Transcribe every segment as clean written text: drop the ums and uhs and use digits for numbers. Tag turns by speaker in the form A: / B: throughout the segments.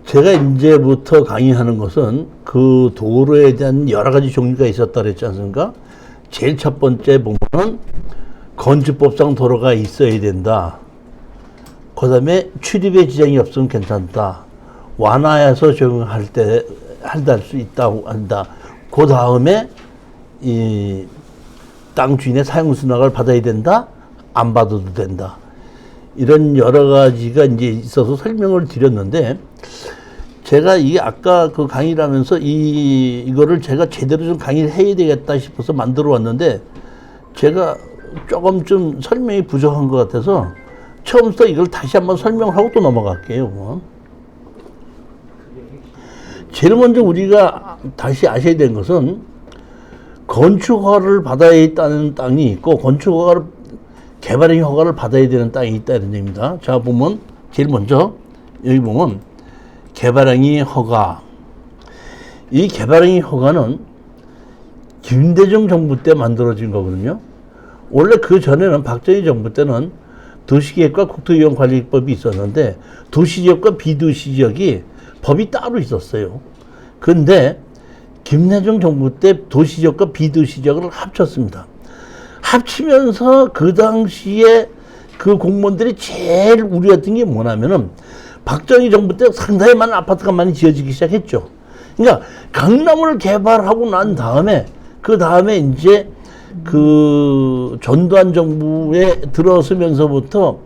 A: 제가 이제부터 강의하는 것은 그 도로에 대한 여러 가지 종류가 있었다 그랬지 않습니까? 제일 첫 번째 보면은 건축법상 도로가 있어야 된다. 그 다음에 출입에 지장이 없으면 괜찮다. 완화해서 적용할 때 할 수 있다고 한다. 그 다음에 이 땅 주인의 사용 승낙을 받아야 된다. 안 받아도 된다. 이런 여러 가지가 이제 있어서 설명을 드렸는데, 제가 이게 아까 그 강의를 하면서 이거를 제가 제대로 좀 강의를 해야 되겠다 싶어서 만들어 왔는데, 제가 조금 좀 설명이 부족한 것 같아서 처음부터 이걸 다시 한번 설명하고 또 넘어갈게요. 제일 먼저 우리가 다시 아셔야 되는 것은 건축허가를 받아야 했다는 땅이 있고 건축허가를 개발행 허가를 받아야 되는 땅이 있다 이런 얘기입니다. 자, 보면 제일 먼저 여기 보면 개발행위 허가. 이 개발행위 허가는 김대중 정부 때 만들어진 거거든요. 원래 그 전에는 박정희 정부 때는 도시계획과 국토이용관리법이 있었는데 도시지역과 비도시지역이 법이 따로 있었어요. 근데 김대중 정부 때 도시지역과 비도시지역을 합쳤습니다. 합치면서 그 당시에 그 공무원들이 제일 우려했던 게 뭐냐면은 박정희 정부 때 상당히 많은 아파트가 많이 지어지기 시작했죠. 그러니까 강남을 개발하고 난 다음에 그 다음에 이제 그 전두환 정부에 들어서면서부터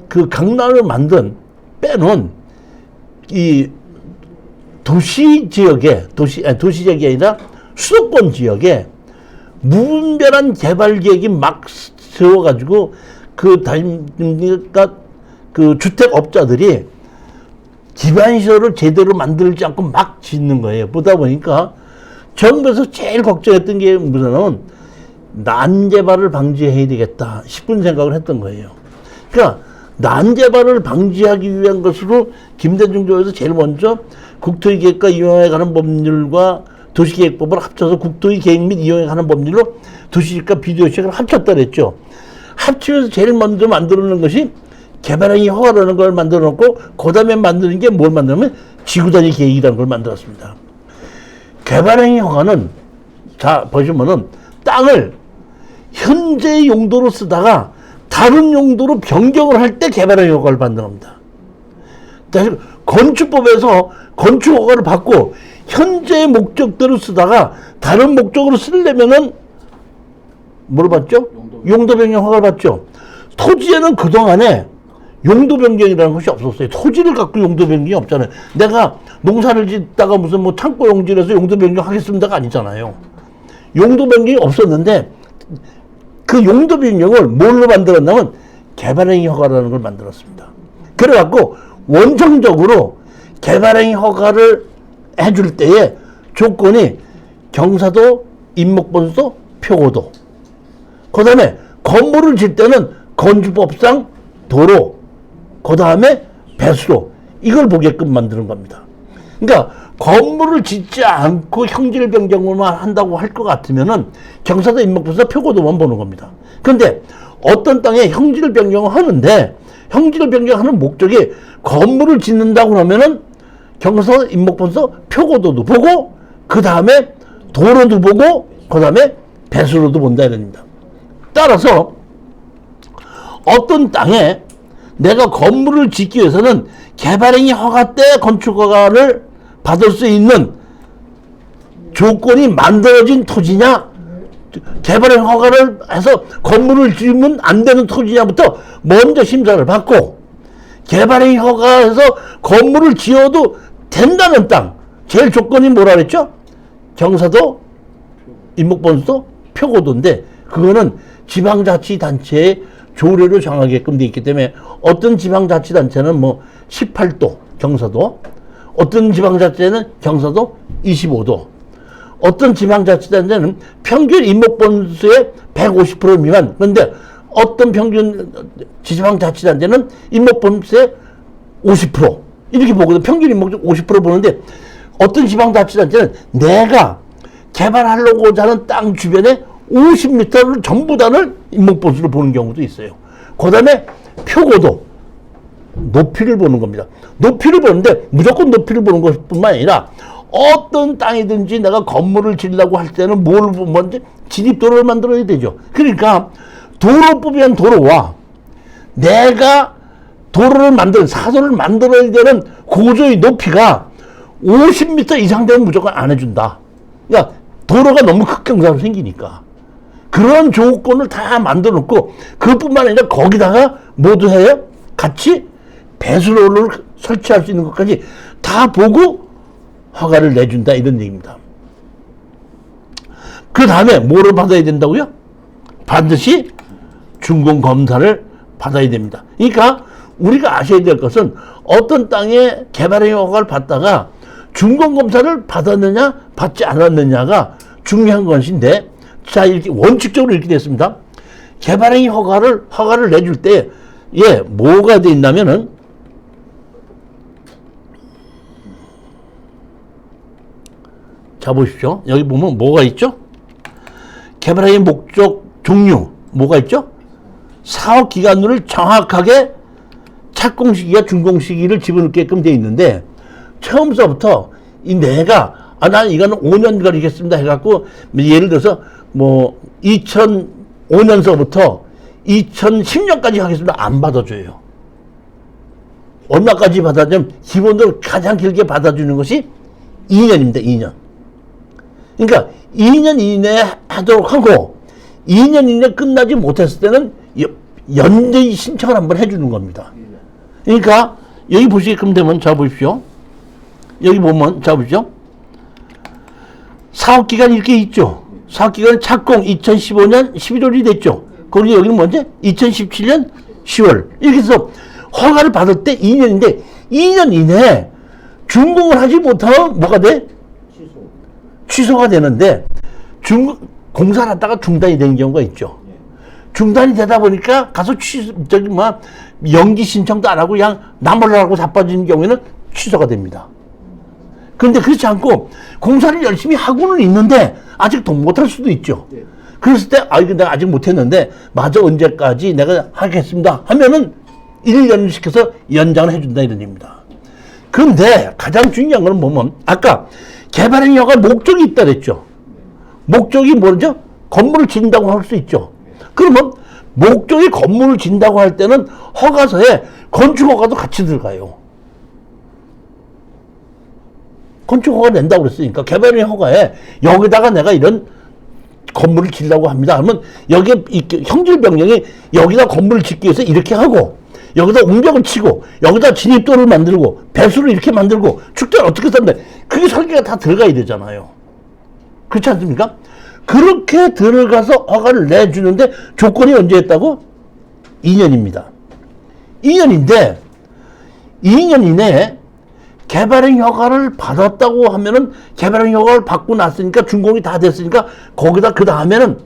A: 그 강남을 빼놓은 이 도시 지역에 도시 지역이 아니라 수도권 지역에 무분별한 개발 계획이 막 세워가지고 그러니까 그 주택업자들이 기반시설을 제대로 만들지 않고 막 짓는 거예요. 보다 보니까 정부에서 제일 걱정했던 게 무슨 난개발을 방지해야 되겠다 싶은 생각을 했던 거예요. 그러니까 난개발을 방지하기 위한 것으로 김대중 정부에서 제일 먼저 국토의 계획과 이용에 관한 법률과 도시계획법을 합쳐서 국토의 계획 및 이용에 관한 법률로 도시지역과 비도시지역을 합쳤다 그랬죠. 합치면서 제일 먼저 만들어놓은 것이 개발행위 허가라는 걸 만들어 놓고 그 다음에 만드는 게 뭘 만들면 지구단위 계획이라는 걸 만들었습니다. 개발행위 허가는 자 보시면은 땅을 현재 용도로 쓰다가 다른 용도로 변경을 할 때 개발행위 허가를 받는 겁니다. 건축법에서 건축허가를 받고 현재의 목적대로 쓰다가 다른 목적으로 쓰려면은 뭘 받죠? 용도 변경 허가를 받죠. 토지에는 그동안에 용도 변경이라는 것이 없었어요. 토지를 갖고 용도 변경이 없잖아요. 내가 농사를 짓다가 무슨 뭐 창고 용지에서 용도 변경하겠습니다가 아니잖아요. 용도 변경이 없었는데 그 용도 변경을 뭘로 만들었냐면 개발행위 허가라는 걸 만들었습니다. 그래갖고 원정적으로 개발행위 허가를 해줄 때에 조건이 경사도, 임목번수, 표고도. 그 다음에 건물을 짓 때는 건축법상 도로, 그 다음에 배수로. 이걸 보게끔 만드는 겁니다. 그러니까 건물을 짓지 않고 형질 변경만 한다고 할 것 같으면은 경사도, 임목번수, 표고도만 보는 겁니다. 그런데 어떤 땅에 형질 변경을 하는데 형질 변경하는 목적이 건물을 짓는다고 그러면은 경사, 임목번수, 표고도도 보고 그 다음에 도로도 보고 그 다음에 배수로도 본다 이럽니다. 따라서 어떤 땅에 내가 건물을 짓기 위해서는 개발행위 허가 때 건축허가를 받을 수 있는 조건이 만들어진 토지냐, 개발행위 허가를 해서 건물을 지으면 안 되는 토지냐부터 먼저 심사를 받고, 개발행위 허가해서 건물을 지어도 된다는 땅, 제일 조건이 뭐라 그랬죠? 경사도, 임목번수도, 표고도인데 그거는 지방자치단체의 조례로 정하게끔 되어 있기 때문에 어떤 지방자치단체는 뭐 18도 경사도, 어떤 지방자치단체는 경사도 25도, 어떤 지방자치단체는 평균 임목번수의 150% 미만. 그런데 어떤 평균 지방자치단체는 임목번수의 50% 이렇게 보거든. 평균 임목수 50% 보는데 어떤 지방자치단체는 내가 개발하려고 하는 땅 주변에 50m를 전부 다를 임목번수로 보는 경우도 있어요. 그 다음에 표고도 높이를 보는 겁니다. 높이를 보는데 무조건 높이를 보는 것뿐만 아니라 어떤 땅이든지 내가 건물을 지으려고 할 때는 뭘 먼저 진입도로를 만들어야 되죠. 그러니까 도로법이란 도로와 내가 도로를 사도를 만들어야 되는 고도의 높이가 50m 이상 되면 무조건 안 해준다. 그러니까 도로가 너무 극경사로 생기니까 그런 조건을 다 만들어 놓고 그것뿐만 아니라 거기다가 모두 해요? 같이 배수로를 설치할 수 있는 것까지 다 보고 허가를 내준다 이런 얘기입니다. 그 다음에 뭐를 받아야 된다고요? 반드시 준공검사를 받아야 됩니다. 그러니까 우리가 아셔야 될 것은 어떤 땅에 개발행위 허가를 받다가 준공검사를 받았느냐 받지 않았느냐가 중요한 것인데, 자, 이렇게 원칙적으로 이렇게 됐습니다. 개발행위 허가를 내줄 때 뭐가 돼 있냐면은 자 보십시오. 여기 보면 뭐가 있죠? 개발행위 목적 종류 뭐가 있죠? 사업 기간을 정확하게 착공 시기와 준공 시기를 집어넣게끔 돼 있는데, 처음서부터 내가 난 이거는 5년 걸리겠습니다 해갖고 예를 들어서 뭐 2005년서부터 2010년까지 하겠습니다 안 받아줘요. 얼마까지 받아주면 기본적으로 가장 길게 받아주는 것이 2년입니다. 2년. 그러니까 2년 이내에 하도록 하고 2년 이내 끝나지 못했을 때는 연대 신청을 한번 해주는 겁니다. 그러니까 여기 보시게끔 되면 자 보십시오. 여기 보면 자 보십시오. 사업기간이 이렇게 있죠. 사업기간 착공 2015년 11월이 됐죠. 거기 여기는 뭔지 2017년 10월 이렇게 해서 허가를 받을 때 2년인데 2년 이내에 준공을 하지 못하면 뭐가 돼? 취소가 되는데 공사를 하다가 중단이 되는 경우가 있죠. 중단이 되다 보니까 가서 연기 신청도 안 하고 그냥 나몰라라고 자빠지는 경우에는 취소가 됩니다. 그런데 그렇지 않고 공사를 열심히 하고는 있는데 아직 돈 못할 수도 있죠. 그랬을 때 이거 내가 아직 못했는데 맞아 언제까지 내가 하겠습니다 하면은 1년을 시켜서 연장을 해준다 이런 얘기입니다. 그런데 가장 중요한 거는 보면 아까 개발행위 허가 목적이 있다 그랬죠. 목적이 뭐죠? 건물을 짓는다고 할 수 있죠. 그러면 목적이 건물을 짓는다고 할 때는 허가서에 건축허가도 같이 들어가요. 건축허가 낸다고 그랬으니까 개발행위 허가에 여기다가 내가 이런 건물을 짓려고 합니다 하면 여기에 형질병령이 여기다 건물을 짓기 위해서 이렇게 하고 여기다 웅벽을 치고 여기다 진입도를 만들고 배수를 이렇게 만들고 축대를 어떻게 썼는데 그게 설계가 다 들어가야 되잖아요. 그렇지 않습니까? 그렇게 들어가서 허가를 내주는데 조건이 언제 했다고? 2년입니다. 2년인데 2년 이내에 개발행위 허가를 받았다고 하면은 개발행위 허가를 받고 났으니까 준공이 다 됐으니까 거기다 그 다음에는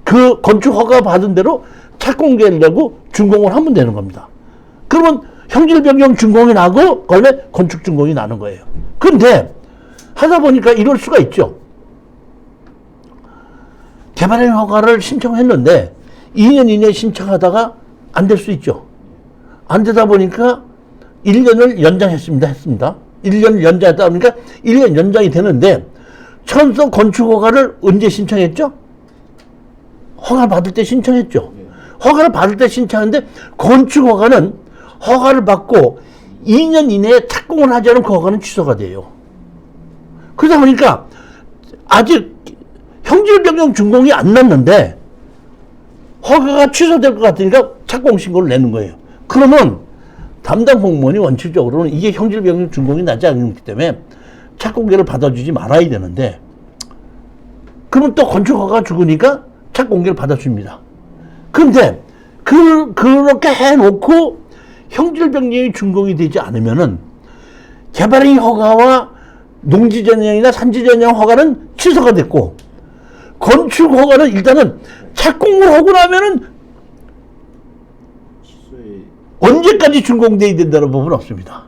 A: 그 건축 허가 받은 대로 착공계를 내고 준공을 하면 되는 겁니다. 그러면 형질변경 준공이 나고 원래 건축 준공이 나는 거예요. 근데 하다 보니까 이럴 수가 있죠. 개발행위 허가를 신청했는데 2년 이내에 신청하다가 안 될 수 있죠. 안 되다 보니까 1년을 했습니다. 1년을 연장했다 보니까 1년 연장이 되는데 처음서 건축허가를 언제 신청했죠? 허가를 받을 때 신청했죠. 허가를 받을 때 신청하는데 건축허가는 허가를 받고 2년 이내에 착공을 하지 않은 그 허가는 취소가 돼요. 그러다 보니까 아직 형질변경 준공이 안 났는데 허가가 취소될 것 같으니까 착공 신고를 내는 거예요. 그러면 담당 공무원이 원칙적으로는 이게 형질변경 준공이 나지 않기 때문에 착공계를 받아주지 말아야 되는데 그러면 또 건축허가가 죽으니까 착공계를 받아줍니다. 그런데 그렇게 해놓고 형질변경이 준공이 되지 않으면은 개발행위 허가와 농지전형이나 산지전형 허가는 취소가 됐고 건축허가는 일단은 착공을 하고 나면은 언제까지 준공돼야 된다는 법은 없습니다.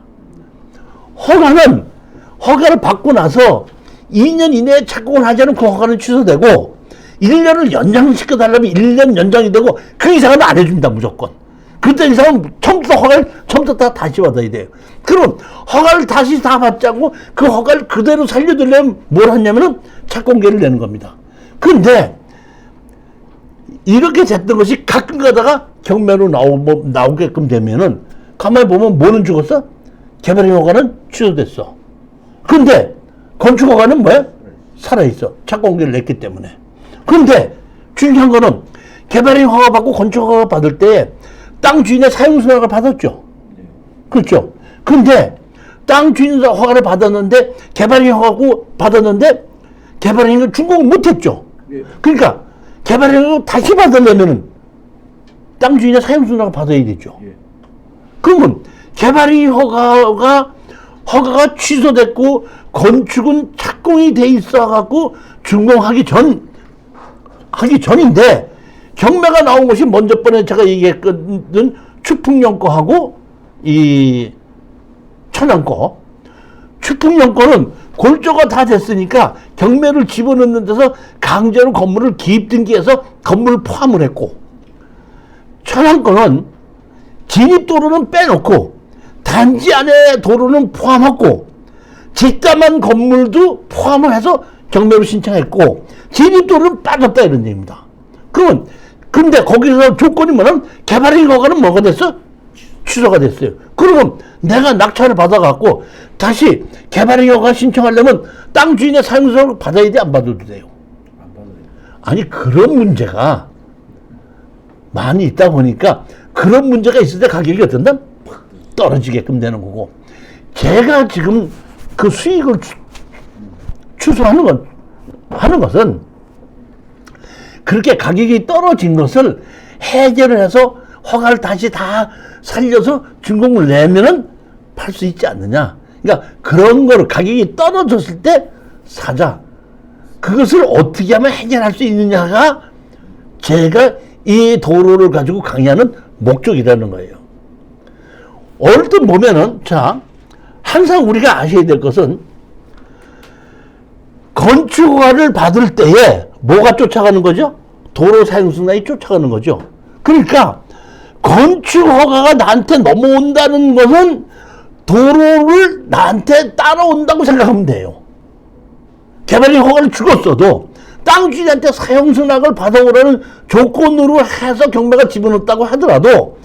A: 허가를 받고 나서 2년 이내에 착공을 하지 않은 그 허가는 취소되고 1년을 연장시켜달라면 1년 연장이 되고 그 이상은 안 해줍니다. 무조건. 그때 이상은 처음부터 허가를 처음부터 다시 받아야 돼요. 그럼 허가를 다시 다 받자고 그 허가를 그대로 살려두려면 뭘 하냐면은 착공계를 내는 겁니다. 근데 이렇게 됐던 것이 가끔 가다가 경매로 나오게끔 되면은 가만히 보면 뭐는 죽었어? 개발행 허가는 취소됐어. 근데 건축 허가는 뭐야? 살아있어. 착공계를 냈기 때문에. 근데 중요한 거는 개발행 허가 받고 건축 허가 받을 때 땅 주인의 사용수락을 받았죠. 그렇죠. 근데 땅 주인 허가를 받았는데 개발행 허가고 받았는데 개발행을 준공을 못했죠. 그러니까 개발행을 다시 받으려면은 땅 주인의 사용수락을 받아야 되죠. 그러면 개발행 허가가 취소됐고 건축은 착공이 돼 있어 갖고 준공하기 전인데 경매가 나온 것이 먼저 번에 제가 얘기했거든. 추풍령 거하고 이 천안 거. 추풍령 거는 골조가 다 됐으니까 경매를 집어넣는 데서 강제로 건물을 기입 등기해서 건물을 포함을 했고, 천안 거는 진입도로는 빼놓고 단지 안에 도로는 포함했고 직담한 건물도 포함을 해서 경매로 신청했고 진입도로는 빠졌다 이런 얘기입니다. 그러면 근데 거기서 조건이 뭐냐면 개발행 허가는 뭐가 됐어? 취소가 됐어요. 그러면 내가 낙찰을 받아갖고 다시 개발행 허가 신청하려면 땅 주인의 사용수를 받아야 돼? 안 받아도 돼요?
B: 안 받아요.
A: 아니 그런 문제가 많이 있다 보니까 그런 문제가 있을 때 가격이 어떤다? 떨어지게끔 되는 거고, 제가 지금 그 수익을 취소하는 것은 그렇게 가격이 떨어진 것을 해결을 해서 허가를 다시 다 살려서 준공을 내면은 팔 수 있지 않느냐. 그러니까 그런 거를 가격이 떨어졌을 때 사자. 그것을 어떻게 하면 해결할 수 있느냐가 제가 이 도로를 가지고 강의하는 목적이라는 거예요. 얼뜻 보면은, 자, 항상 우리가 아셔야 될 것은 건축허가를 받을 때에 뭐가 쫓아가는 거죠? 도로 사용승낙이 쫓아가는 거죠. 그러니까 건축허가가 나한테 넘어온다는 것은 도로를 나한테 따라온다고 생각하면 돼요. 개발행 허가를 죽었어도 땅 주인한테 사용승낙을 받아오라는 조건으로 해서 경매가 집어넣었다고 하더라도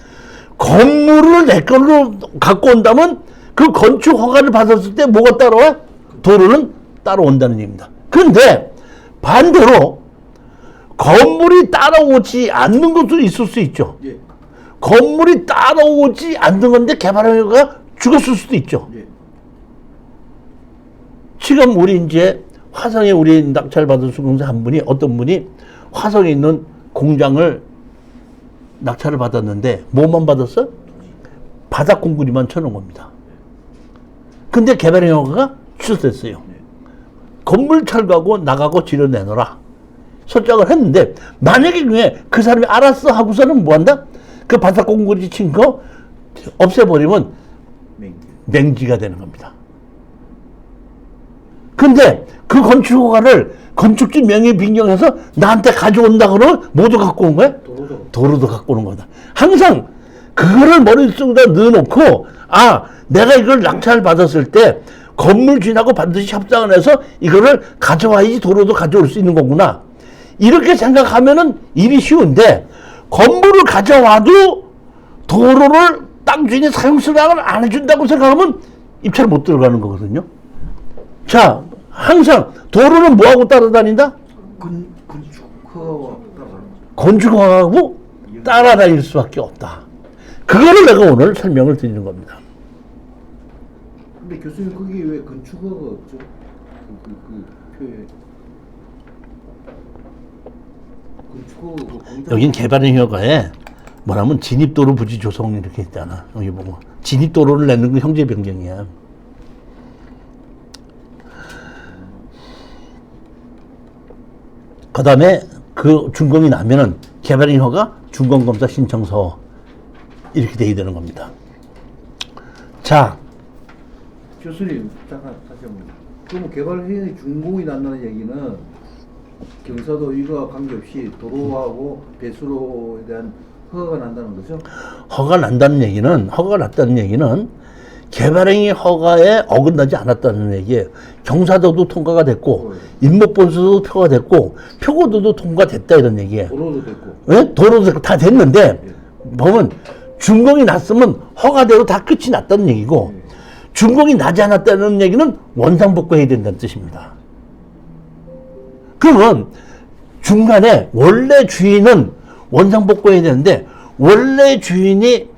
A: 건물을 내 걸로 갖고 온다면 그 건축 허가를 받았을 때 뭐가 따라와? 도로는 따라온다는 얘기입니다. 그런데 반대로 건물이 따라오지 않는 것도 있을 수 있죠.
B: 예.
A: 건물이 따라오지 않는 건데 개발허가가 죽었을 수도 있죠.
B: 예.
A: 지금 우리 이제 화성에 우리 낙찰 받은 수공사 한 분이, 어떤 분이 화성에 있는 공장을 낙찰을 받았는데 뭐만 받았어? 바닥 콘크리트만 쳐놓은 겁니다. 근데 개발행 허가가 취소됐어요. 건물 철거하고 나가고 지를 내놓으라 설정을 했는데, 만약에 그 사람이 알았어 하고서는 뭐 한다? 그 바닥 콘크리트 친 거 없애버리면 맹지가 되는 겁니다. 근데 그 건축 허가를 건축주 명의 변경해서 나한테 가져온다 그러면 모두 갖고 온 거야? 도로도 갖고 오는 거다. 항상 그거를 머릿속에다 넣어놓고, 아, 내가 이걸 낙찰 받았을 때 건물 주인하고 반드시 협상을 해서 이거를 가져와야지 도로도 가져올 수 있는 거구나. 이렇게 생각하면은 일이 쉬운데, 건물을 가져와도 도로를 땅 주인이 사용수량을 안 해준다고 생각하면 입찰 못 들어가는 거거든요. 자, 항상 도로는 뭐하고 따라다닌다? 건축허가하고 따라다닐 수밖에 없다. 그거를 내가 오늘 설명을 드리는 겁니다.
B: 근데 교수님 거기 왜 건축허가 없죠? 표에 건축허가
A: 여긴 개발행 허가에 뭐라면 진입도로 부지 조성 이렇게 있잖아. 여기 보면 진입도로를 내는 건 형제 변경이야. 그 다음에 그 준공이 나면은 개발행 허가 준공검사 신청서 이렇게 돼야 되는 겁니다. 자,
B: 교수님 잠깐 다시 한번. 그럼 개발행위 준공이 난다는 얘기는 경사도 이거와 관계없이 도로하고 배수로에 대한 허가가 난다는 거죠?
A: 허가가 났다는 얘기는 개발행위 허가에 어긋나지 않았다는 얘기예요. 경사도도 통과가 됐고, 임목본수도 표가됐고, 표고도도 통과됐다 이런 얘기예요.
B: 도로도 됐고.
A: 예? 도로도 됐고 다 됐는데, 보면 준공이 났으면 허가대로 다 끝이 났다는 얘기고, 준공이 나지 않았다는 얘기는 원상복구해야 된다는 뜻입니다. 그러면 중간에 원래 주인은 원상복구해야 되는데, 원래 주인이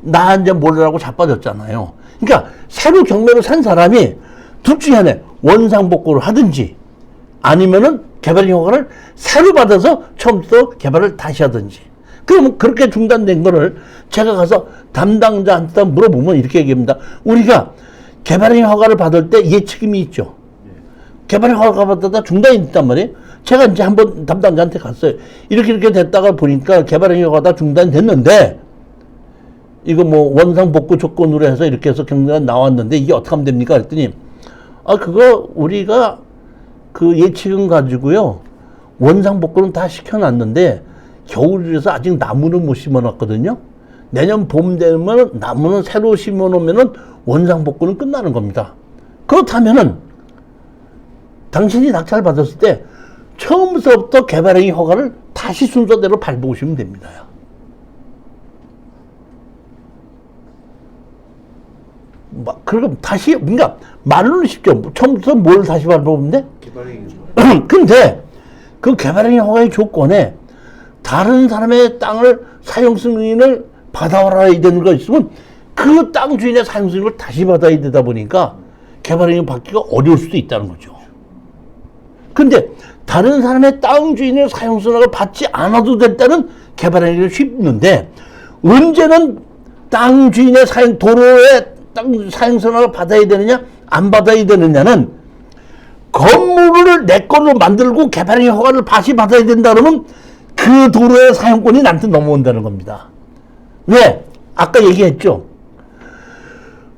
A: 나한테 몰라라고 자빠졌잖아요. 그러니까 새로 경매를 산 사람이 둘 중에 하나 원상복구를 하든지 아니면은 개발행 허가를 새로 받아서 처음부터 개발을 다시 하든지. 그러면 그렇게 중단된 거를 제가 가서 담당자한테 물어보면 이렇게 얘기합니다. 우리가 개발행 허가를 받을 때 예책임이 있죠. 개발행 허가 받다가 중단이 됐단 말이에요. 제가 이제 한번 담당자한테 갔어요. 이렇게 됐다가 보니까 개발행 허가가 중단이 됐는데 이거 뭐 원상복구 조건으로 해서 이렇게 해서 경매가 나왔는데 이게 어떻게 하면 됩니까? 그랬더니 그거 우리가 그 예치금 가지고요 원상복구는 다 시켜놨는데 겨울이라서 아직 나무는 못 심어놨거든요. 내년 봄 되면 나무는 새로 심어놓으면은 원상복구는 끝나는 겁니다. 그렇다면은 당신이 낙찰 받았을 때 처음부터 개발행위 허가를 다시 순서대로 밟아오시면 됩니다. 그럼 다시, 그러니까 말로는 쉽죠. 처음부터 뭘 다시 밟아보면 돼?
B: 개발행위.
A: 근데 그 개발행위 허가의 조건에 다른 사람의 땅을 사용 승인을 받아와야 되는 거 있으면 그 땅 주인의 사용 승인을 다시 받아야 되다 보니까 개발행위 받기가 어려울 수도 있다는 거죠. 근데 다른 사람의 땅 주인의 사용 승인을 받지 않아도 됐다는 개발행위를 쉽는데 언제는 땅 주인의 도로에 땅 사용선을 받아야 되느냐 안 받아야 되느냐는 건물을 내 걸로 만들고 개발행위 허가를 다시 받아야 된다 그러면 그 도로의 사용권이 나한테 넘어온다는 겁니다. 왜? 아까 얘기했죠.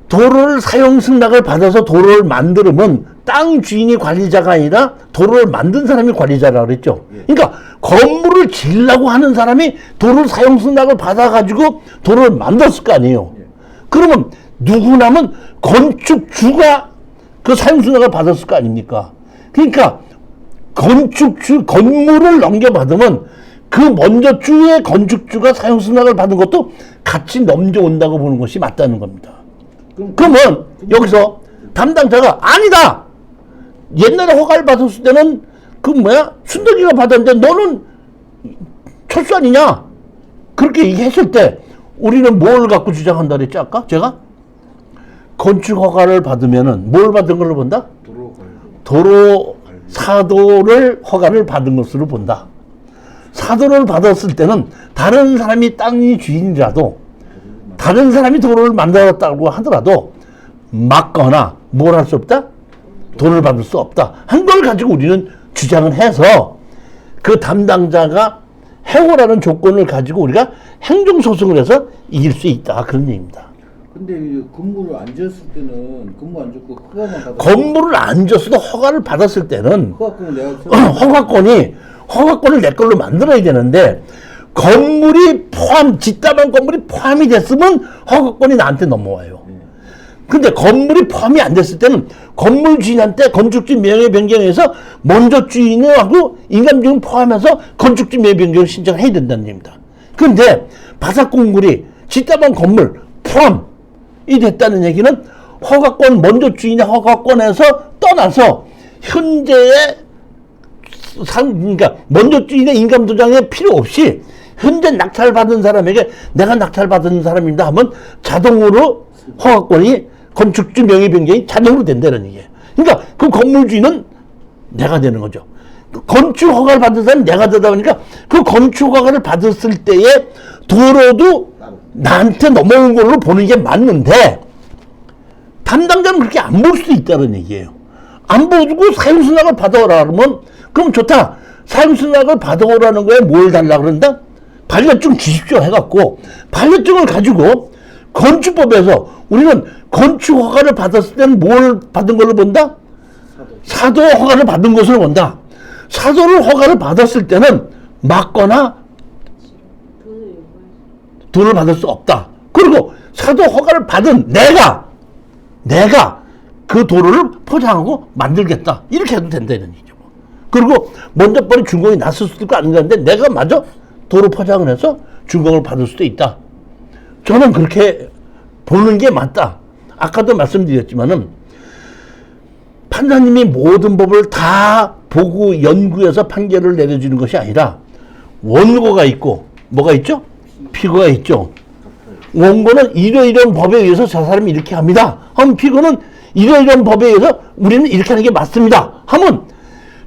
A: 도로를 사용 승낙을 받아서 도로를 만들면 땅 주인이 관리자가 아니라 도로를 만든 사람이 관리자라고 그랬죠. 그러니까 건물을 지으려고 하는 사람이 도로를 사용 승낙을 받아가지고 도로를 만들었을 거 아니에요. 그러면 누구나면 건축주가 그 사용승낙을 받았을 거 아닙니까? 그러니까 건물을 넘겨받으면 그 먼저 주의 건축주가 사용승낙을 받은 것도 같이 넘겨온다고 보는 것이 맞다는 겁니다. 그러면 여기서 담당자가 아니다! 옛날에 허가를 받았을 때는 순덕이가 받았는데 너는 철수 아니냐? 그렇게 얘기했을 때 우리는 뭘 갖고 주장한다 그랬지 아까? 제가? 건축 허가를 받으면은 뭘 받은 걸로 본다? 도로 사도를 허가를 받은 것으로 본다. 사도를 받았을 때는 다른 사람이 땅이 주인이라도 다른 사람이 도로를 만들었다고 하더라도 막거나 뭘 할 수 없다? 돈을 받을 수 없다. 한 걸 가지고 우리는 주장을 해서 그 담당자가 해고라는 조건을 가지고 우리가 행정소송을 해서 이길 수 있다. 그런 얘기입니다.
B: 근데 건물을 안 지었을 때는 건물 안 짓고 허가만 받았을
A: 건물을 안 졌어도 허가를 받았을 때는
B: 허가권을 내가
A: 허가권을 내 걸로 만들어야 되는데 건물이 집담한 건물이 포함이 됐으면 허가권이 나한테 넘어와요. 근데 건물이 포함이 안 됐을 때는 건물 주인한테 건축주 명의 변경해서 먼저 주인하고 인감증을 포함해서 건축주 명의 변경을 신청을 해야 된다는 얘기입니다. 근데 바삭 건물이 집담한 건물 포함이 됐다는 얘기는 허가권 먼저 주인의 허가권에서 떠나서 현재의 그러니까 먼저 주인의 인감도장에 필요 없이 현재 낙찰받은 사람에게 내가 낙찰받은 사람입니다 하면 자동으로 허가권이 건축주 명의 변경이 자동으로 된다는 얘기예요. 그러니까 그 건물 주인은 내가 되는 거죠. 그 건축 허가를 받은 사람은 내가 되다 보니까 그 건축 허가를 받았을 때에 도로도 나한테 넘어온 걸로 보는 게 맞는데 담당자는 그렇게 안 볼 수도 있다는 얘기예요. 안 보고 사용승낙을 받아오라 그러면 그럼 좋다. 사용승낙을 받아오라는 거에 뭘 달라 그런다? 반려증 주십시오 해갖고 반려증을 가지고 건축법에서 우리는 건축 허가를 받았을 때는 뭘 받은 걸로 본다? 사도 허가를 받은 것으로 본다. 사도를 허가를 받았을 때는 막거나 돈을 받을 수 없다. 그리고 사도 허가를 받은 내가 그 도로를 포장하고 만들겠다. 이렇게 해도 된다는 얘기죠. 그리고 먼저 빨리 준공이 났을 수도 있고 아닌데 내가 마저 도로 포장을 해서 준공을 받을 수도 있다. 저는 그렇게 보는 게 맞다. 아까도 말씀드렸지만은 판사님이 모든 법을 다 보고 연구해서 판결을 내려주는 것이 아니라 원고가 있고 뭐가 있죠? 피고가 있죠. 원고는 이러이러한 법에 의해서 저 사람이 이렇게 합니다. 하면 피고는 이러이러한 법에 의해서 우리는 이렇게 하는 게 맞습니다. 하면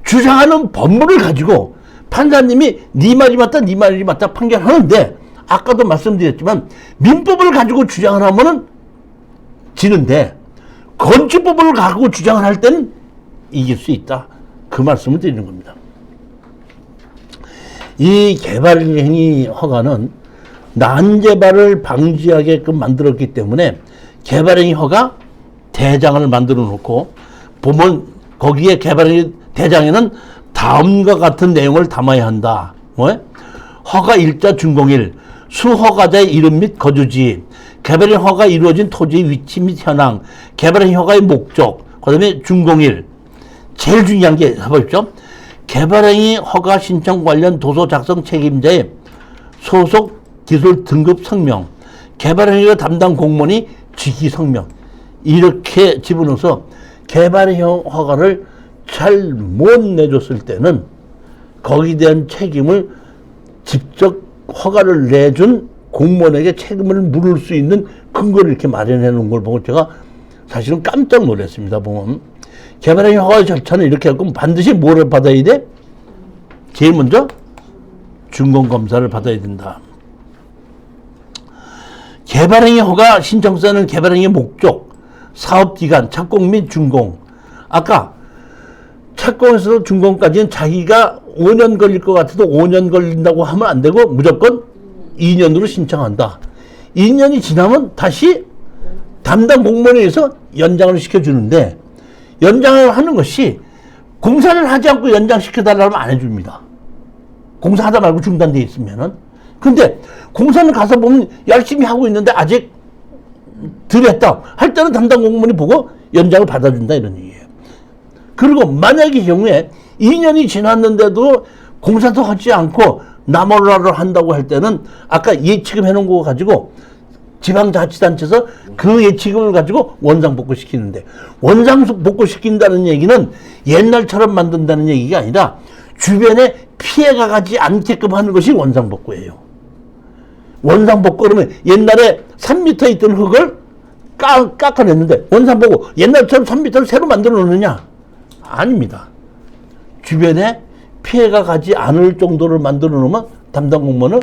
A: 주장하는 법물을 가지고 판사님이 네 말이 맞다, 네 말이 맞다 판결하는데 아까도 말씀드렸지만 민법을 가지고 주장을 하면은 지는데 건축법을 가지고 주장을 할 때는 이길 수 있다. 그 말씀을 드리는 겁니다. 이 개발행위 허가는 난개발을 방지하게끔 만들었기 때문에 개발행위 허가 대장을 만들어 놓고 보면 거기에 개발행위 대장에는 다음과 같은 내용을 담아야 한다. 뭐? 허가 일자 준공일, 수허가자의 이름 및 거주지, 개발행위 허가 이루어진 토지의 위치 및 현황, 개발행위 허가의 목적, 그 다음에 준공일. 제일 중요한 게 해보십시오. 개발행위 허가 신청 관련 도서 작성 책임자의 소속 기술 등급 성명, 개발행위가 담당 공무원이 직위 성명, 이렇게 집어넣어서 개발행위 허가를 잘 못 내줬을 때는 거기에 대한 책임을 직접 허가를 내준 공무원에게 책임을 물을 수 있는 근거를 이렇게 마련해 놓은 걸 보고 제가 사실은 깜짝 놀랐습니다. 보면 개발행위 허가 절차는 이렇게 하고 반드시 뭐를 받아야 돼? 제일 먼저 준공검사를 받아야 된다. 개발행위 허가 신청서는 개발행위 목적, 사업기간, 착공 및 준공. 아까 착공에서 준공까지는 자기가 5년 걸릴 것 같아도 5년 걸린다고 하면 안 되고 무조건 2년으로 신청한다. 2년이 지나면 다시 담당 공무원에 의해서 연장을 시켜주는데 연장을 하는 것이 공사를 하지 않고 연장시켜달라면 안 해줍니다. 공사하다 말고 중단돼 있으면은. 근데 공사는 가서 보면 열심히 하고 있는데 아직 덜 했다 할 때는 담당 공무원이 보고 연장을 받아준다 이런 얘기예요. 그리고 만약의 경우에 2년이 지났는데도 공사도 하지 않고 나몰라를 한다고 할 때는 아까 예치금 해놓은 거 가지고 지방자치단체에서 그 예치금을 가지고 원상복구시키는데 원상복구시킨다는 얘기는 옛날처럼 만든다는 얘기가 아니라 주변에 피해가 가지 않게끔 하는 것이 원상복구예요. 원상복구 그러면 옛날에 3m 있던 흙을 깎아냈는데 원상복구 옛날처럼 3m를 새로 만들어 놓느냐? 아닙니다. 주변에 피해가 가지 않을 정도를 만들어 놓으면 담당 공무원은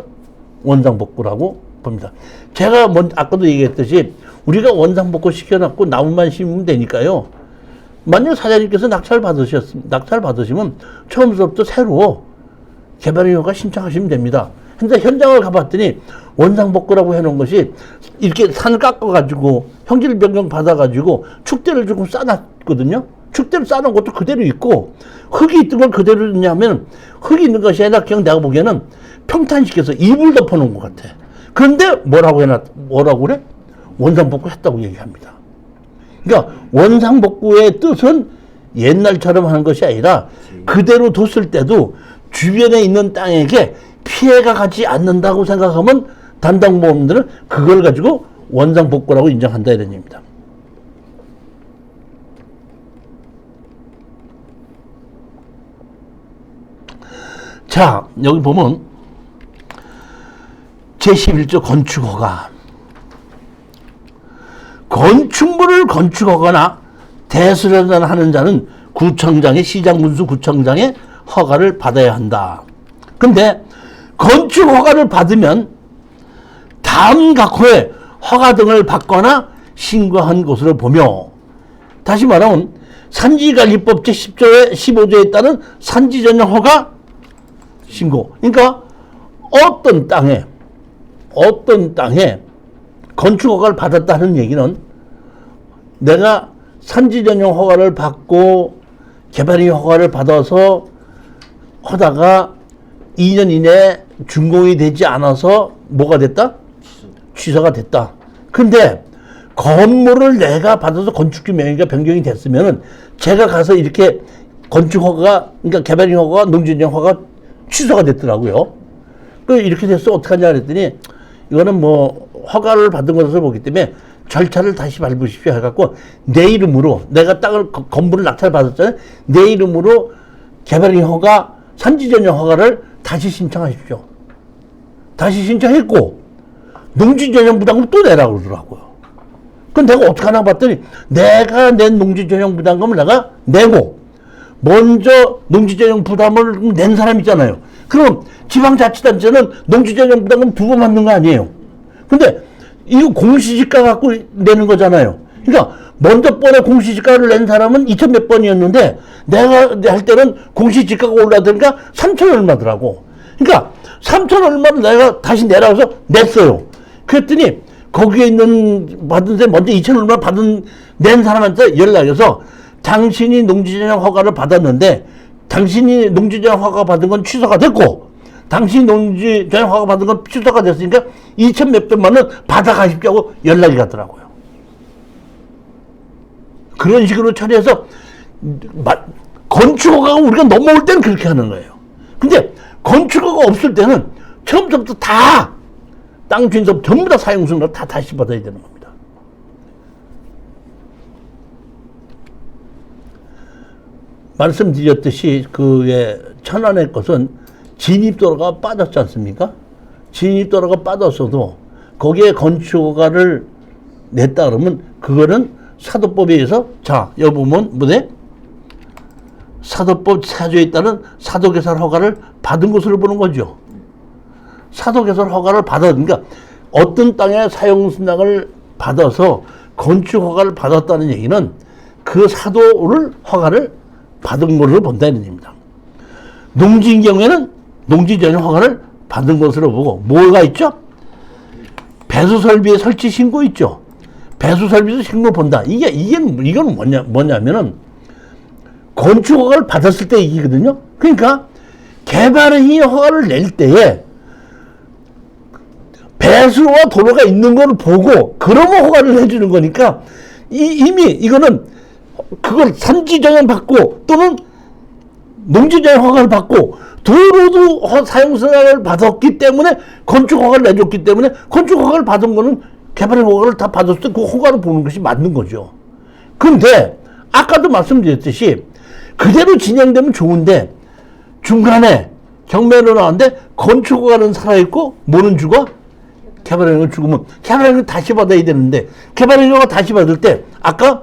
A: 원상복구라고 봅니다. 제가 아까도 얘기했듯이 우리가 원상복구 시켜놨고 나무만 심으면 되니까요. 만약 사장님께서 낙찰 받으시면 처음부터 새로 개발행위 허가 신청하시면 됩니다. 근데 현장을 가봤더니 원상복구라고 해놓은 것이 이렇게 산을 깎아가지고 형질 변경 받아가지고 축대를 조금 쌓아놨거든요. 축대를 쌓아놓은 것도 그대로 있고 흙이 있던 걸 그대로 있냐면 흙이 있는 것이 아니라 그냥 내가 보기에는 평탄시켜서 이불 덮어놓은 것 같아. 그런데 뭐라고 그래? 원상복구 했다고 얘기합니다. 그러니까 원상복구의 뜻은 옛날처럼 하는 것이 아니라 그대로 뒀을 때도 주변에 있는 땅에게 피해가 가지 않는다고 생각하면 담당 보험들은 그걸 가지고 원상복구라고 인정한다 이런 얘기입니다. 자, 여기 보면 제11조 건축허가. 건축물을 건축하거나 대수련하는 자는 구청장의 시장군수 구청장의 허가를 받아야 한다. 근데 건축허가를 받으면 다음 각호에 허가 등을 받거나 신고한 것으로 보며 다시 말하면 산지관리법 제10조에 15조에 따른 산지전용 허가 신고. 그러니까 어떤 땅에 건축허가를 받았다는 얘기는 내가 산지전용 허가를 받고 개발행위 허가를 받아서 하다가 2년 이내에 준공이 되지 않아서 뭐가 됐다? 취소가 됐다. 근데 건물을 내가 받아서 건축주 명의가 변경이 됐으면은 제가 가서 이렇게 건축 허가가, 그러니까 개발인 허가가, 농지전용 허가가 취소가 됐더라고요. 그 이렇게 됐어 어떡하냐 그랬더니 이거는 뭐 허가를 받은 것으로 보기 때문에 절차를 다시 밟으십시오 해갖고 내 이름으로 내가 땅을 건물을 낙찰 받았잖아요. 내 이름으로 개발인 허가, 산지전용 허가를 다시 신청하십시오. 다시 신청했고 농지전용 부담금 또 내라고 그러더라고요. 그럼 내가 어떡하나 봤더니 내가 낸 농지전용 부담금을 내가 내고 먼저 농지전용 부담을 낸 사람 있잖아요. 그럼 지방자치단체는 농지전용 부담금 2번 받는 거 아니에요. 근데 이거 공시지가 갖고 내는 거잖아요. 그러니까 먼저 번에 공시지가를 낸 사람은 2천 몇 번이었는데 내가 할 때는 공시지가가 올라드니까 3천 얼마더라고. 그러니까 3천 얼마를 내가 다시 내라고 해서 냈어요. 그랬더니 거기에 있는 받은 데 먼저 2천 얼마 낸 사람한테 연락해서 당신이 농지전용 허가를 받았는데 당신이 농지전용 허가 받은 건 취소가 됐고 당신이 농지전용 허가 받은 건 취소가 됐으니까 2천 몇백만 원 받아가십시오 하고 연락이 가더라고요. 그런 식으로 처리해서 건축허가가 우리가 넘어올 때는 그렇게 하는 거예요. 근데 건축허가 없을 때는 처음부터 다 땅 주인서 전부 다 사용승인을 다 다시 받아야 되는 겁니다. 말씀드렸듯이 그의 천안의 것은 진입도로가 빠졌지 않습니까? 진입도로가 빠졌어도 거기에 건축허가를 냈다 그러면 그거는 사도법에 의해서 자 여기 보면 뭐네? 사도법 4조에 따른 사도개설 허가를 받은 것으로 보는 거죠. 사도개설 허가를 그러니까 어떤 땅의 사용승낙을 받아서 건축 허가를 받았다는 얘기는 그 사도를 허가를 받은 것으로 본다는 얘기입니다. 농지인 경우에는 농지전용 허가를 받은 것으로 보고 뭐가 있죠? 배수설비의 설치 신고 있죠. 배수설비도 신고 본다. 이건 뭐냐면은 건축 허가를 받았을 때 얘기거든요. 그러니까 개발의 허가를 낼 때에 배수와 도로가 있는 걸 보고 그러면 허가를 해주는 거니까 이미 이거는 그걸 산지전용 받고 또는 농지전용 허가를 받고 도로도 사용승낙을 받았기 때문에 건축 허가를 내줬기 때문에 건축 허가를 받은 거는 개발 허가를 다 받았을 때 그 허가를 보는 것이 맞는 거죠. 근데 아까도 말씀드렸듯이 그대로 진행되면 좋은데 중간에 경매로 나왔는데 건축 허가는 살아있고 뭐는 죽어? 개발행위가 죽으면 개발행위 다시 받아야 되는데 개발행위가 다시 받을 때 아까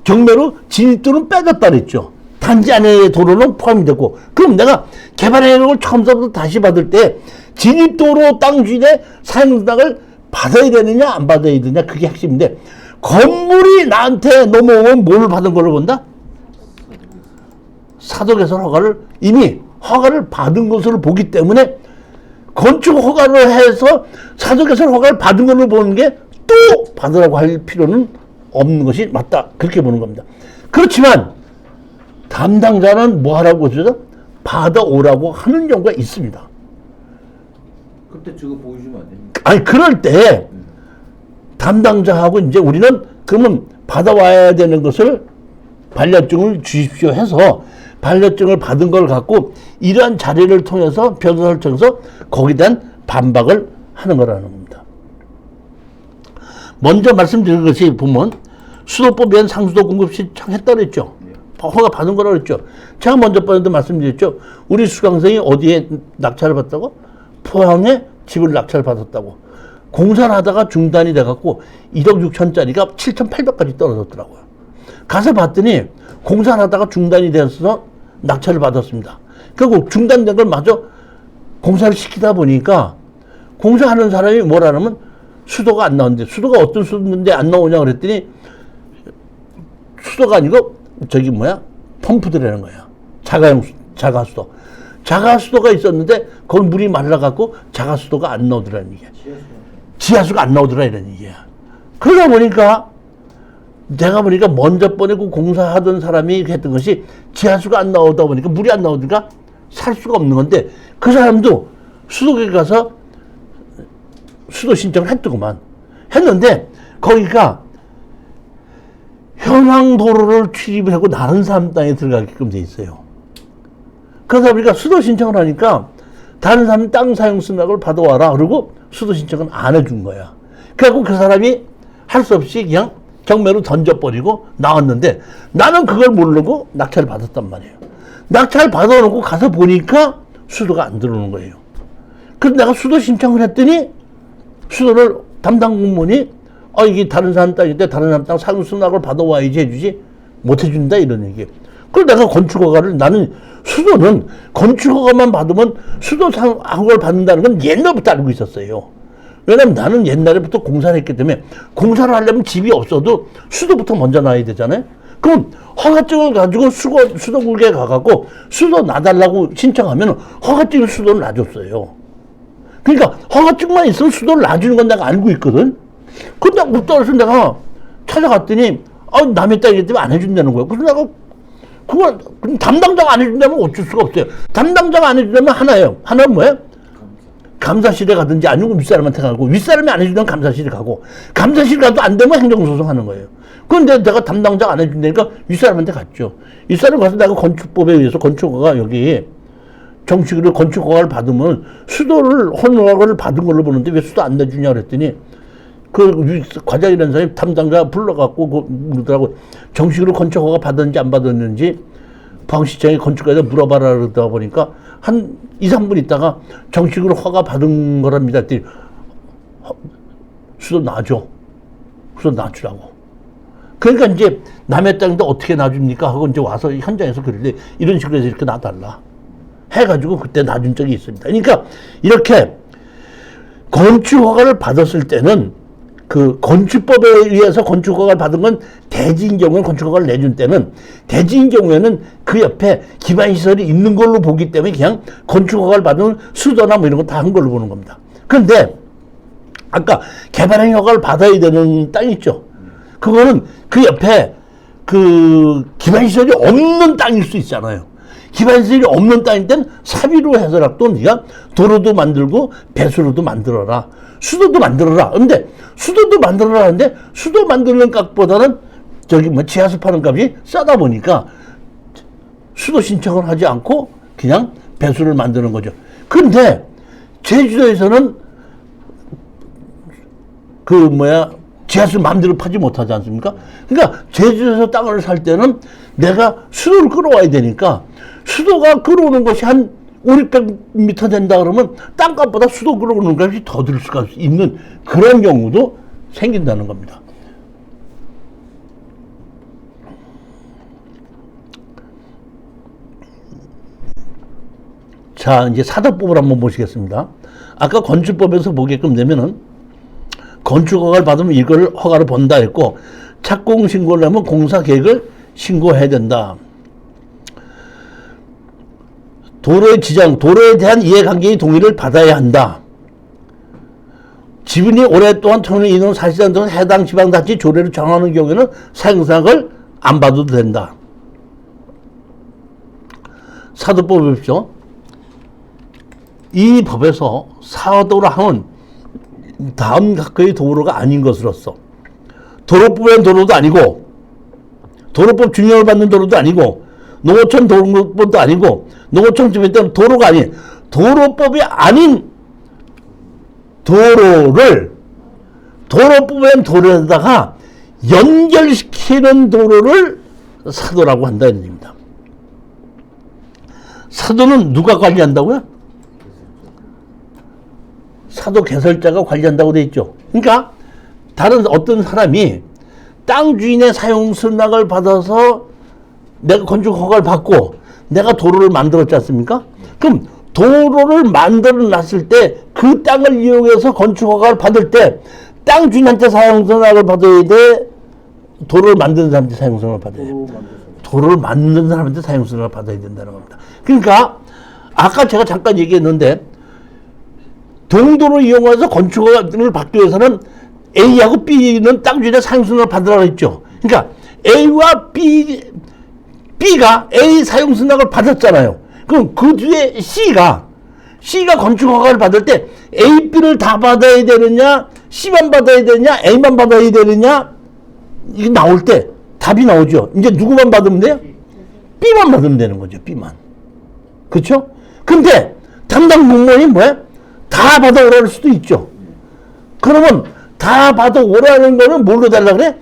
A: 경매로 진입도는 빼졌다 그랬죠. 단지 안에 도로는 포함이 됐고 그럼 내가 개발행위를 처음부터 다시 받을 때 진입도로 땅 주인의 사용승낙을 받아야 되느냐 안 받아야 되느냐 그게 핵심인데 건물이 나한테 넘어오면 뭘 받은 걸로 본다? 사도개설 허가를 이미 허가를 받은 것으로 보기 때문에 건축 허가를 해서 사도개설 허가를 받은 걸로 보는 게 또 받으라고 할 필요는 없는 것이 맞다. 그렇게 보는 겁니다. 그렇지만 담당자는 뭐 하라고 하죠? 받아오라고 하는 경우가 있습니다.
B: 그때 저거 보여주면 안 됩니까?
A: 아니 그럴 때 담당자하고 이제 우리는 그러면 받아와야 되는 것을 반려증을 주십시오 해서 반려증을 받은 걸 갖고 이러한 자리를 통해서 변호사를 통해서 거기에 대한 반박을 하는 거라는 겁니다. 먼저 말씀드린 것이 보면 수도법에 의한 상수도 공급 신청했다 그랬죠. 허가 받은 거라고 그랬죠. 제가 먼저 번에도 말씀드렸죠. 우리 수강생이 어디에 낙찰을 받았다고? 포항에 집을 낙찰을 받았다고. 공사를 하다가 중단이 돼갖고 1억 6천짜리가 7,800까지 떨어졌더라고요. 가서 봤더니 공사를 하다가 중단이 되어서 낙찰을 받았습니다. 결국 중단된 걸 마저 공사를 시키다 보니까 공사하는 사람이 뭐라면 수도가 안 나오는데 수도가 어떤 수도인데 안 나오냐 그랬더니 수도가 아니고 저기 펌프들이라는 거야. 자가수도. 자가수도가 있었는데 거기 물이 말라갖고 자가수도가 안 나오더라는 얘기야. 지하수가 안 나오더라 이런 얘기야. 그러다 보니까 내가 보니까 먼저 보내고 공사하던 사람이 했던 것이 지하수가 안 나오다 보니까 물이 안 나오니까 살 수가 없는 건데 그 사람도 수도에 가서 수도 신청을 했더구만. 했는데 거기가 현황 도로를 출입을 하고 다른 사람 땅에 들어가게끔 돼 있어요. 그러다 보니까 수도 신청을 하니까 다른 사람 땅 사용 승낙을 받아와라. 그러고 수도 신청은 안 해준 거야. 그래갖고 그 사람이 할 수 없이 그냥 경매로 던져버리고 나왔는데 나는 그걸 모르고 낙찰을 받았단 말이에요. 낙찰 받아놓고 가서 보니까 수도가 안 들어오는 거예요. 그래서 내가 수도 신청을 했더니 수도를 담당 공무원이 이게 다른 사람 땅인데 다른 사람 땅 사용 승낙을 받아와야지 해주지 못 해준다 이런 얘기예요. 그래서 내가 건축허가를 나는 수도는 건축허가만 받으면 수도 허가를 받는다는 건 옛날부터 알고 있었어요. 왜냐면 나는 옛날에부터 공사를 했기 때문에 공사를 하려면 집이 없어도 수도부터 먼저 놔야 되잖아요. 그럼 허가증을 가지고 수도국에 가갖고 수도 놔달라고 신청하면 허가증을 수도를 놔줬어요. 그러니까 허가증만 있으면 수도를 놔주는 건 내가 알고 있거든. 근데 없다 그래서 내가 찾아갔더니 남의 땅이기 때문에 안 해준다는 거야. 그래서 내가 그럼 담당자가 안 해준다면 어쩔 수가 없어요. 담당자가 안 해준다면 하나예요. 하나는 뭐예요? 감사실에 가든지 아니면 윗사람한테 가고, 윗사람이 안 해주면 감사실에 가고, 감사실 가도 안 되면 행정소송 하는 거예요. 그런데 내가 담당자가 안 해준다니까 윗사람한테 갔죠. 윗사람 가서 내가 건축법에 의해서 건축허가 여기 정식으로 건축허가를 받으면 수도를 허가를 받은 걸로 보는데 왜 수도 안 내주냐 그랬더니 그 과장이라는 사람이 담당자 불러갖고 그러더라고. 정식으로 건축허가 받았는지 안 받았는지 포항시청에 건축가에다 물어봐라 그러다 보니까 한 2, 3분 있다가 정식으로 허가 받은 거랍니다. 했더니 수도 놔줘. 수도 놔주라고. 그러니까 이제 남의 땅인데 어떻게 놔줍니까? 하고 이제 와서 현장에서 그러는데 이런 식으로 해서 이렇게 놔달라. 해가지고 그때 놔준 적이 있습니다. 그러니까 이렇게 건축허가를 받았을 때는 그 건축법에 의해서 건축허가를 받은 건 대지인 경우에 건축허가를 내준 때는 대지인 경우에는 그 옆에 기반시설이 있는 걸로 보기 때문에 그냥 건축허가를 받은 수도나 뭐 이런 거 다 한 걸로 보는 겁니다. 그런데 아까 개발행 허가를 받아야 되는 땅 있죠. 그거는 그 옆에 그 기반시설이 없는 땅일 수 있잖아요. 기반시설이 없는 땅일 땐 사비로 해서라도 네가 도로도 만들고 배수로도 만들어라. 수도도 만들어라. 근데 수도도 만들어라 하는데 수도 만드는 값보다는 저기 뭐 지하수 파는 값이 싸다 보니까 수도 신청을 하지 않고 그냥 배수를 만드는 거죠. 근데 제주도에서는 지하수 마음대로 파지 못하지 않습니까? 그러니까 제주도에서 땅을 살 때는 내가 수도를 끌어와야 되니까 수도가 끌어오는 것이 한 500m 된다 그러면 땅값보다 수도 끌어오는 값이 더 들 수가 있는 그런 경우도 생긴다는 겁니다. 자, 이제 사도법을 한번 보시겠습니다. 아까 건축법에서 보게끔 되면은 건축허가를 받으면 이걸 허가를 본다 했고, 착공 신고를 하면 공사 계획을 신고해야 된다. 도로의 지정, 도로에 대한 이해관계의 동의를 받아야 한다. 지분이 오랫동안 토는 인원 사실상 동안 해당 지방자치 조례를 정하는 경우에는 사용승낙을 안 받아도 된다. 사도법 보십시오. 이 법에서 사도라 하면 다음 각각의 도로가 아닌 것으로서 도로법엔 도로도 아니고 도로법 준용을 받는 도로도 아니고 농어촌 도로법도 아니고 농어촌 주변 때는 도로가 아닌 도로법이 아닌 도로를 도로법엔 도로에다가 연결시키는 도로를 사도라고 한다는 얘기입니다. 사도는 누가 관리한다고요? 사도 개설자가 관리한다고 돼 있죠. 그러니까 다른 어떤 사람이 땅 주인의 사용 승낙을 받아서 내가 건축 허가를 받고 내가 도로를 만들었지 않습니까? 그럼 도로를 만들어 놨을 때 그 땅을 이용해서 건축 허가를 받을 때 땅 주인한테 사용 승낙을 받아야 돼? 도로를 만드는 사람한테 사용 승낙을 받아야 돼? 도로를 만드는 사람한테 사용 승낙을 받아야 된다는 겁니다. 그러니까 아까 제가 잠깐 얘기했는데 동도를 이용해서 건축허가를 받기 위해서는 A하고 B는 땅 주인의 사용승낙을 받으라고 했죠. 그러니까 A와 B가 A 사용승낙을 받았잖아요. 그럼 그 뒤에 C가 C가 건축 허가를 받을 때 A, B를 다 받아야 되느냐, C만 받아야 되느냐, A만 받아야 되느냐, 이게 나올 때 답이 나오죠. 이제 누구만 받으면 돼요? B만 받으면 되는 거죠. B만. 그렇죠? 근데 담당 공무원이 뭐야? 다 받아오라는 수도 있죠. 그러면 다 받아오라는 거는 뭘로 달라고 그래?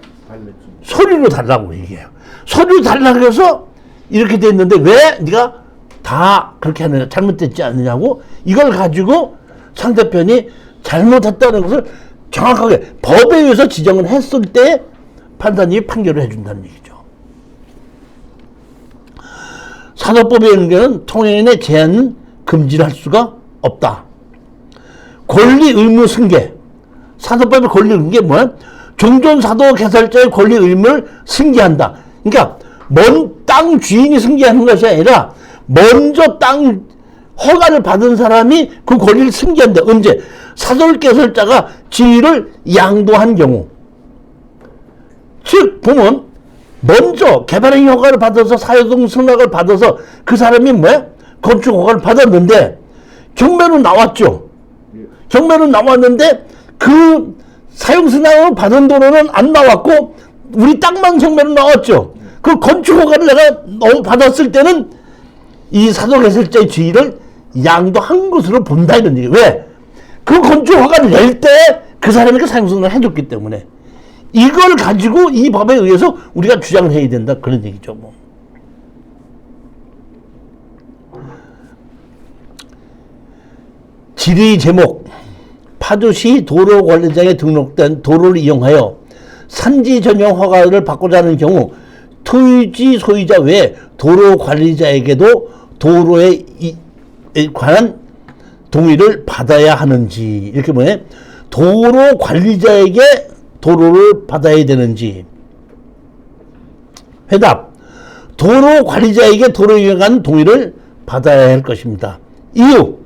A: 서류로 달라고 얘기해요. 서류 달라고 해서 이렇게 됐는데 왜 네가 다 그렇게 하느냐, 잘못됐지 않느냐고 이걸 가지고 상대편이 잘못했다는 것을 정확하게 법에 의해서 지정을 했을 때 판사님이 판결을 해준다는 얘기죠. 사도법의 연계는 통행인의 제한은 금지를 할 수가 없다. 권리 의무 승계. 사도법의 권리 의무가 뭐야? 종전사도 개설자의 권리 의무를 승계한다. 그러니까 땅 주인이 승계하는 것이 아니라 먼저 땅 허가를 받은 사람이 그 권리를 승계한다. 언제? 사돌 개설자가 지위를 양도한 경우. 즉 보면 먼저 개발행 허가를 받아서 사회동 승낙을 받아서 그 사람이 뭐야? 건축 허가를 받았는데 경매로 나왔죠. 경매로 나왔는데 그 사용 승낙을 받은 도로는 안 나왔고 우리 땅만 경매로 나왔죠. 그 건축 허가를 내가 받았을 때는 이 사도 개설자의 지위를 양도한 것으로 본다 이런 얘기. 왜? 그 건축 허가를 낼 때 그 사람에게 사용 승낙을 해줬기 때문에 이걸 가지고 이 법에 의해서 우리가 주장을 해야 된다 그런 얘기죠. 뭐. 질의 제목. 파주시 도로관리장에 등록된 도로를 이용하여 산지 전용 허가를 받고자 하는 경우 토지 소유자 외에 도로관리자에게도 도로에 관한 동의를 받아야 하는지 이렇게 뭐냐 도로관리자에게 도로를 받아야 되는지. 회답. 도로관리자에게 도로에 관한 동의를 받아야 할 것입니다. 이유.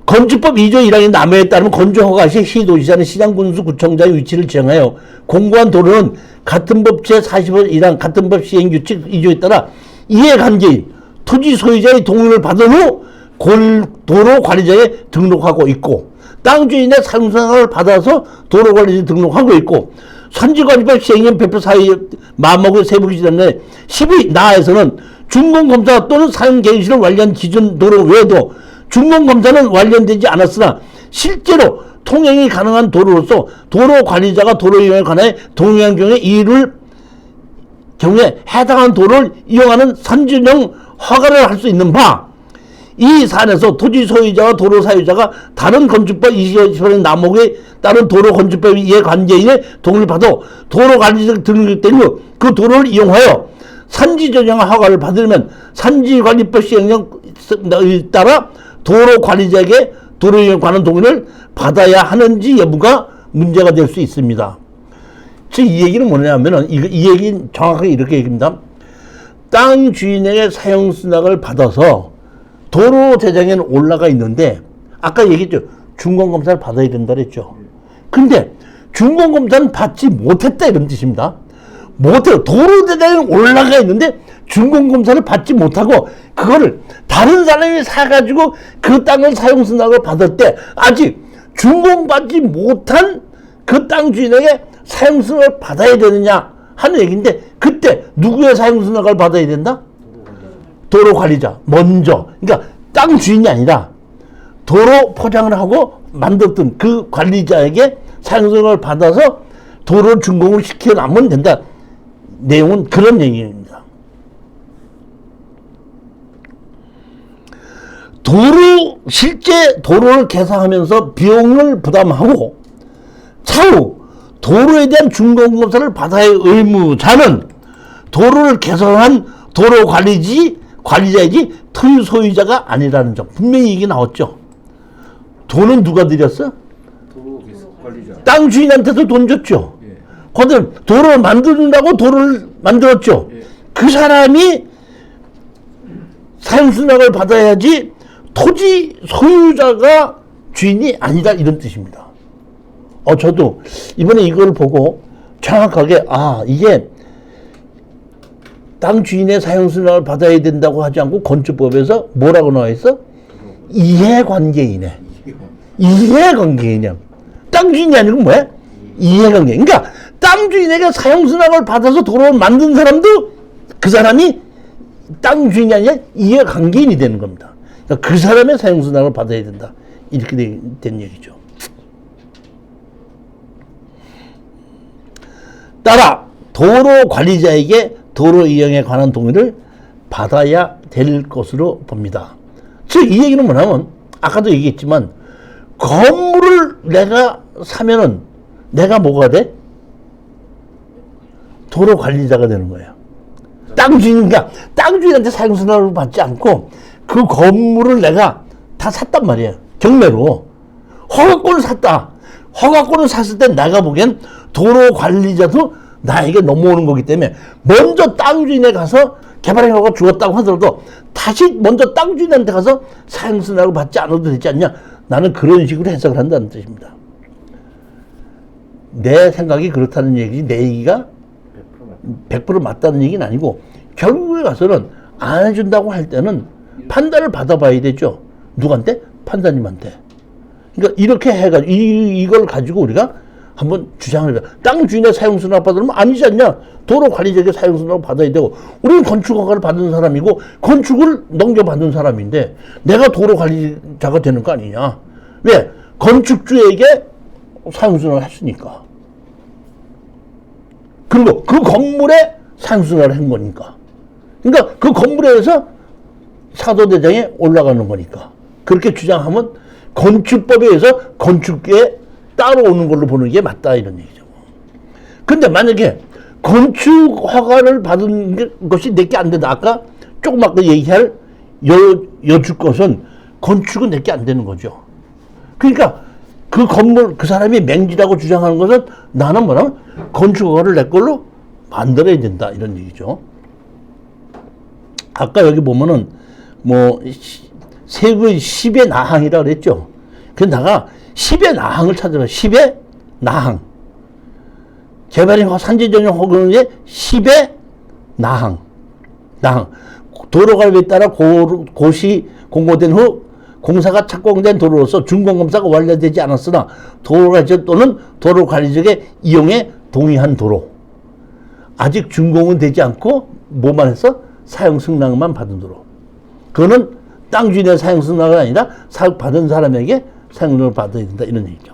A: 건축법 2조 1항의 남해에 따르면 건축허가 시 시도지사는 시장군수 구청장의 위치를 지정하여 공고한 도로는 같은 법 제45 1항 같은 법 시행규칙 2조에 따라 이해관계인 토지 소유자의 동의를 받은 후 도로관리자에 등록하고 있고 땅주인의 사용승낙을 받아서 도로관리자에 등록하고 있고 선지관리법 시행령 배표 사의 마목의 세부기준 내 10위 나에서는 준공검사 또는 사용계획시를 완료한 기준 도로 외에도 준공검사는 완료되지 않았으나 실제로 통행이 가능한 도로로서 도로관리자가 도로 이용에 관해 동의한 경우에 해당한 도로를 이용하는 선진형 허가를 할 수 있는 바, 이 사안에서 토지 소유자와 도로 사유자가 다른 건축법 20의 남목에 따른 도로 건축법 이해관계인의 동의를 받아 도로관리자가 등록된 후 그 도로를 이용하여 산지 전용 허가를 받으려면 산지관리법 시행령에 따라 도로관리자에게 도로에 관한 동의를 받아야 하는지 여부가 문제가 될 수 있습니다. 즉 이 얘기는 뭐냐면은 이 얘기는 정확하게 이렇게 얘기합니다. 땅 주인에게 사용 승낙을 받아서 도로 대장에는 올라가 있는데 아까 얘기했죠. 준공검사를 받아야 된다 그랬죠. 근데 준공검사는 받지 못했다 이런 뜻입니다. 못해요. 도로 대장에는 올라가 있는데 준공검사를 받지 못하고 그거를 다른 사람이 사가지고 그 땅을 사용 승낙을 받을 때 아직 준공받지 못한 그 땅 주인에게 사용 승낙을 받아야 되느냐 하는 얘기인데 그때 누구의 사용 승낙을 받아야 된다? 도로관리자 먼저. 그러니까 땅 주인이 아니라 도로 포장을 하고 만들었던 그 관리자에게 사용 승낙을 받아서 도로 준공을 시켜나면 된다. 내용은 그런 얘기입니다. 실제 도로를 개선하면서 비용을 부담하고 차후 도로에 대한 준공검사를 받아야 할 의무자는 도로를 개선한 관리자이지 토지 소유자가 아니라는 점. 분명히 이게 나왔죠. 돈은 누가 들였어?
B: 도로 관리자.
A: 땅 주인한테도 돈 줬죠.
B: 예.
A: 거들 도로를 만든다고 도로를 만들었죠.
B: 예.
A: 그 사람이 사용승낙을 받아야지 토지 소유자가 주인이 아니다 이런 뜻입니다. 저도 이번에 이걸 보고 정확하게 이게 땅 주인의 사용승낙을 받아야 된다고 하지 않고 건축법에서 뭐라고 나와 있어? 이해관계이네. 이해관계이냐. 땅 주인이 아니고 뭐야? 이해관계. 그러니까 땅 주인에게 사용수납을 받아서 도로를 만든 사람도 그 사람이 땅 주인이 아니라 이해관계인이 되는 겁니다. 그러니까 그 사람의 사용수납을 받아야 된다. 이렇게 된 얘기죠. 따라 도로 관리자에게 도로 이용에 관한 동의를 받아야 될 것으로 봅니다. 즉 이 얘기는 뭐냐면 아까도 얘기했지만 건물을 내가 사면은 내가 뭐가 돼? 도로 관리자가 되는 거예요. 땅 주인이니까 땅 주인한테 사용수납을 받지 않고 그 건물을 내가 다 샀단 말이에요. 경매로. 허가권을 샀다. 허가권을 샀을 때 내가 보기엔 도로 관리자도 나에게 넘어오는 거기 때문에 먼저 땅 주인에 가서 개발행 허가가 죽었다고 하더라도 다시 먼저 땅 주인한테 가서 사용수납을 받지 않아도 되지 않냐. 나는 그런 식으로 해석을 한다는 뜻입니다. 내 생각이 그렇다는 얘기지 내 얘기가 100% 맞다는 얘기는 아니고 결국에 가서는 안 해준다고 할 때는 판단을 받아봐야 되죠. 누구한테? 판사님한테. 그러니까 이렇게 해가지고 이걸 가지고 우리가 한번 주장을 해봐. 땅 주인의 사용수납 받으면 아니지 않냐. 도로 관리자에게 사용수납을 받아야 되고 우리는 건축허가를 받은 사람이고 건축을 넘겨받은 사람인데 내가 도로 관리자가 되는 거 아니냐. 왜? 건축주에게 사용수납을 했으니까. 그리고 그 건물에 사용수납을 한 거니까. 그러니까 그 건물에 의해서 사도대장에 올라가는 거니까. 그렇게 주장하면 건축법에 의해서 건축계에 따라오는 걸로 보는 게 맞다 이런 얘기죠. 근데 만약에 건축 허가를 받은 것이 내게 안 된다. 아까 조금 아까 얘기할 여줄 것은 건축은 내게 안 되는 거죠. 그러니까 그 건물 그 사람이 맹지라고 주장하는 것은 나는 뭐냐면 건축 허가를 내 걸로 만들어야 된다 이런 얘기죠. 아까 여기 보면은 뭐 세부의 10의 나항이라 그랬죠. 그래서 내가 10의 나항을 찾아봐. 10의 나항. 개발행 산지전용 허가의 10의 나항. 도로관리에 따라 고시 공고된 후 공사가 착공된 도로로서 준공검사가 완료되지 않았으나 도로관리자 또는 도로관리자의 이용에 동의한 도로. 아직 준공은 되지 않고 뭐만 했어? 사용승낙만 받은 도로. 그거는 땅 주인의 사용승낙이 아니라 받은 사람에게 사용승낙을 받아야 된다 이런 얘기죠.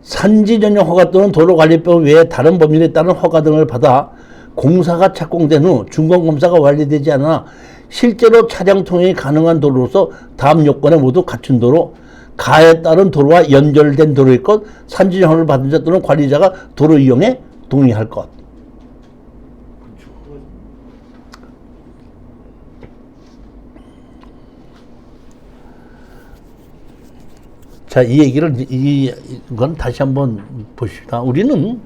A: 산지 전용 허가 또는 도로관리법 외에 다른 법률에 따른 허가 등을 받아 공사가 착공된 후 준공검사가 완료되지 않아 실제로 차량 통행이 가능한 도로로서 다음 요건에 모두 갖춘 도로, 가에 따른 도로와 연결된 도로일 것, 산지 전용을 받은 자 또는 관리자가 도로 이용에 동의할 것. 자, 이 얘기를, 이건 다시 한번 보십시다. 우리는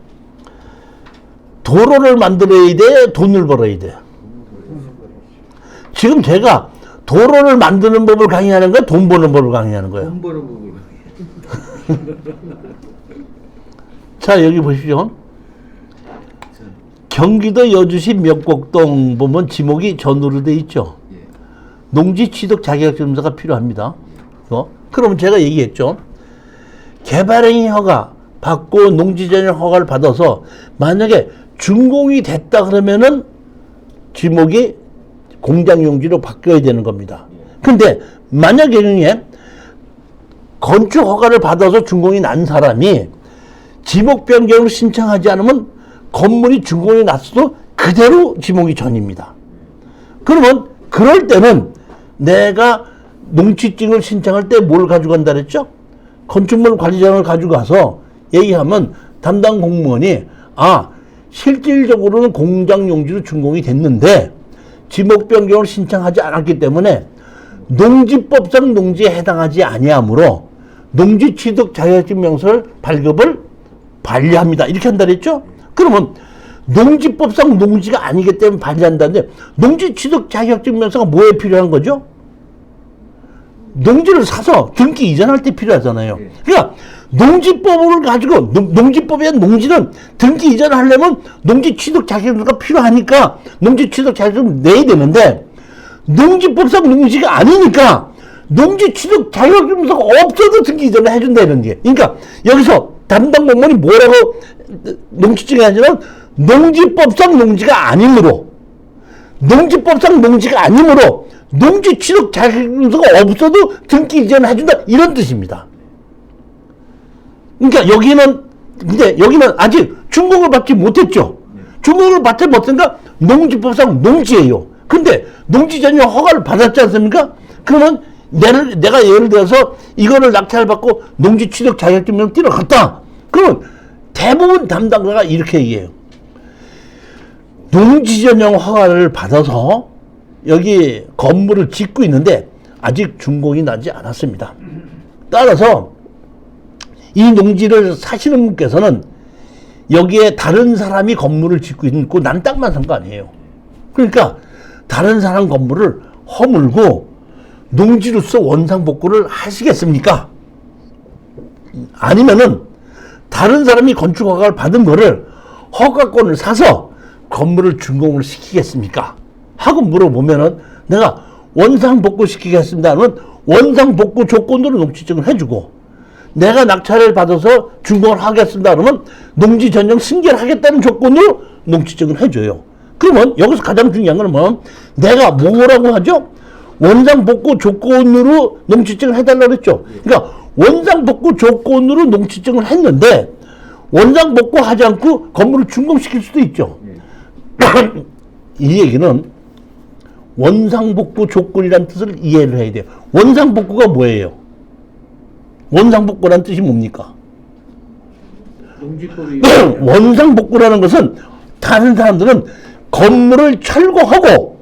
A: 도로를 만들어야 돼, 돈을 벌어야 돼. 지금 제가 도로를 만드는 법을 강의하는 거야, 돈 버는 법을 강의하는 거야?
B: 돈 버는 법을
A: 자, 여기 보십시오. 경기도 여주시 명곡동 보면 지목이 전으로 돼 있죠. 농지 취득 자격증서가 필요합니다. 그럼 제가 얘기했죠. 개발행위 허가 받고 농지전용 허가를 받아서 만약에 준공이 됐다 그러면은 지목이 공장용지로 바뀌어야 되는 겁니다. 근데 만약에 건축 허가를 받아서 준공이 난 사람이 지목 변경을 신청하지 않으면 건물이 준공이 났어도 그대로 지목이 전입니다. 그러면 그럴 때는 내가 농지증을 신청할 때 뭘 가져간다 그랬죠? 건축물 관리장을 가져가서 얘기하면 담당 공무원이 실질적으로는 공장용지로 준공이 됐는데 지목 변경을 신청하지 않았기 때문에 농지법상 농지에 해당하지 아니하므로 농지 취득 자격증 명서를 발급을 반려합니다. 이렇게 한다 그랬죠? 그러면 농지법상 농지가 아니기 때문에 반려한다는데 농지 취득 자격증 명서가 뭐에 필요한 거죠? 농지를 사서 등기 이전할 때 필요하잖아요. 그러니까 농지법을 가지고 농지법에 의한 농지는 등기 이전하려면 농지 취득 자격증서가 필요하니까 농지 취득 자격증을 내야 되는데 농지법상 농지가 아니니까 농지 취득 자격증서가 없어도 등기 이전을 해준다는 게. 그러니까 여기서 담당 공무원이 뭐라고 농지증이 아니라 농지법상 농지가 아니므로 농지 취득 자격증서가 없어도 등기 이전을 해준다 이런 뜻입니다. 그러니까 여기는 아직 준공을 받지 못했죠. 준공을 받지 못했으니까 농지법상 농지예요. 근데 농지 전용 허가를 받았지 않습니까? 그러면 내가 예를 들어서 이거를 낙찰 받고 농지 취득 자격증을 띄러갔다. 그러면 대부분 담당자가 이렇게 얘기해요. 농지 전용 허가를 받아서 여기 건물을 짓고 있는데 아직 준공이 나지 않았습니다. 따라서 이 농지를 사시는 분께서는 여기에 다른 사람이 건물을 짓고 있고 난 땅만 산 거 아니에요. 그러니까 다른 사람 건물을 허물고 농지로서 원상복구를 하시겠습니까? 아니면은 다른 사람이 건축 허가를 받은 거를 허가권을 사서 건물을 준공을 시키겠습니까? 하고 물어보면은 내가 원상복구 시키겠습니다 하면 원상복구 조건으로 농지증을 해주고, 내가 낙찰을 받아서 준공을 하겠습니다 그러면 농지 전용 승계를 하겠다는 조건으로 농지증을 해줘요. 그러면 여기서 가장 중요한 건 뭐냐면 내가 뭐라고 하죠? 원상복구 조건으로 농지증을 해달라고 그랬죠. 그러니까 원상복구 조건으로 농지증을 했는데 원상복구 하지 않고 건물을 준공시킬 수도 있죠. 이 얘기는 원상복구 조건이라는 뜻을 이해를 해야 돼요. 원상복구가 뭐예요? 원상복구라는 뜻이 뭡니까? 원상복구라는 것은 다른 사람들은 건물을 철거하고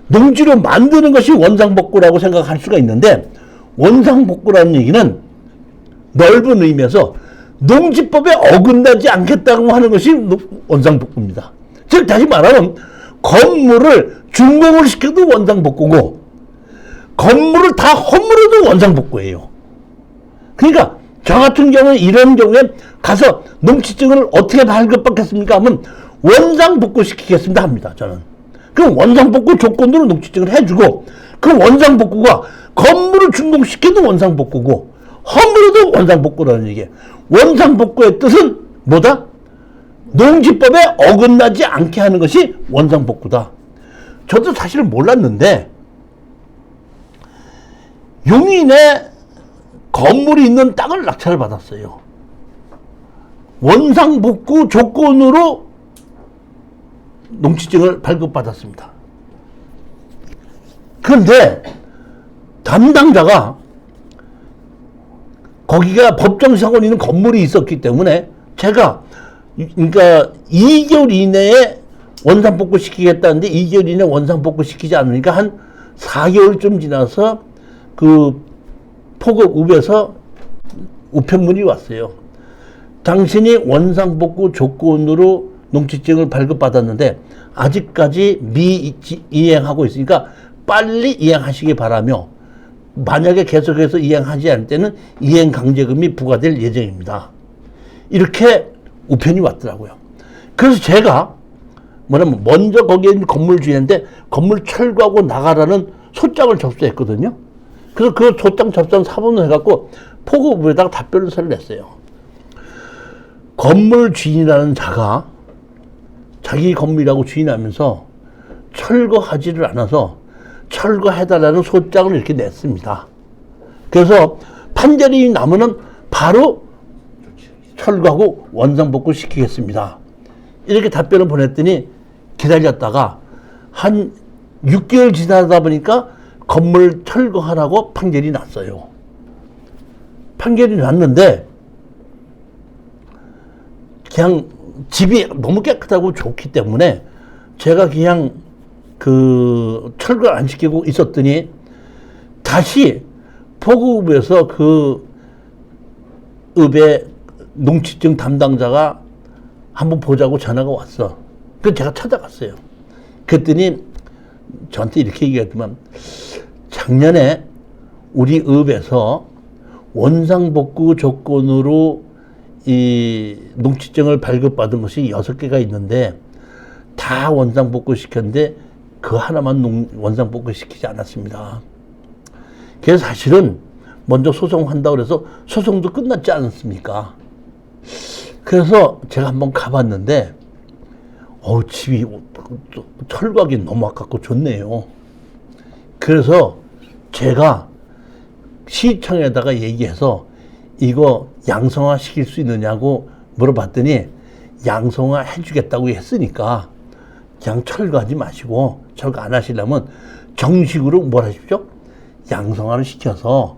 A: 농지로 만드는 것이 원상복구라고 생각할 수가 있는데, 원상복구라는 얘기는 넓은 의미에서 농지법에 어긋나지 않겠다고 하는 것이 원상복구입니다. 즉 다시 말하면 건물을 준공을 시켜도 원상복구고 건물을 다 허물어도 원상복구예요. 그러니까 저 같은 경우는 이런 경우에 가서 농지증을 어떻게 발급받겠습니까 하면 원상복구 시키겠습니다 합니다. 저는. 그럼 원상복구 조건으로 농지증을 해주고, 그 원상복구가 건물을 준공시켜도 원상복구고 허물어도 원상복구라는 얘기예요. 원상복구의 뜻은 뭐다? 농지법에 어긋나지 않게 하는 것이 원상복구다. 저도 사실 몰랐는데 용인에 건물이 있는 땅을 낙찰을 받았어요. 원상복구 조건으로 농지증을 발급받았습니다. 그런데 담당자가 거기가 법정상원 있는 건물이 있었기 때문에 제가 그러니까 2개월 이내에 원상복구 시키겠다는데 2개월 이내에 원상복구 시키지 않으니까 한 4개월쯤 지나서 그 포급읍에서 우편문이 왔어요. 당신이 원상복구 조건으로 농지증을 발급받았는데 아직까지 미이행하고 있으니까 빨리 이행하시기 바라며, 만약에 계속해서 이행하지 않을 때는 이행 강제금이 부과될 예정입니다. 이렇게 우편이 왔더라고요. 그래서 제가 뭐냐면 먼저 거기에 있는 건물 주인한테 건물 철거하고 나가라는 소장을 접수했거든요. 그래서 그 소장 접수한 사본을 해갖고 포고부에다가 답변을 냈어요. 건물 주인이라는 자가 자기 건물이라고 주인하면서 철거하지를 않아서 철거해달라는 소장을 이렇게 냈습니다. 그래서 판결이 나면은 바로 철거하고 원상복구 시키겠습니다. 이렇게 답변을 보냈더니 기다렸다가 한 6개월 지나다 보니까 건물 철거하라고 판결이 났어요. 판결이 났는데 그냥 집이 너무 깨끗하고 좋기 때문에 제가 그냥 그 철거를 안 시키고 있었더니 다시 포구읍에서 그 읍의 농지증 담당자가 한번 보자고 전화가 왔어. 그래서 제가 찾아갔어요. 그랬더니 저한테 이렇게 얘기했더만, 작년에 우리 읍에서 원상복구 조건으로 이 농지증을 발급받은 것이 6개가 있는데 다 원상복구 시켰는데 그 하나만 원상복구 시키지 않았습니다. 그래서 사실은 먼저 소송한다고 그래서 소송도 끝났지 않습니까? 그래서 제가 한번 가봤는데 집이 철거하기 너무 아깝고 좋네요. 그래서 제가 시청에다가 얘기해서 이거 양성화 시킬 수 있느냐고 물어봤더니 양성화 해주겠다고 했으니까 그냥 철거하지 마시고 철거 안 하시려면 정식으로 뭘 하십시오? 양성화를 시켜서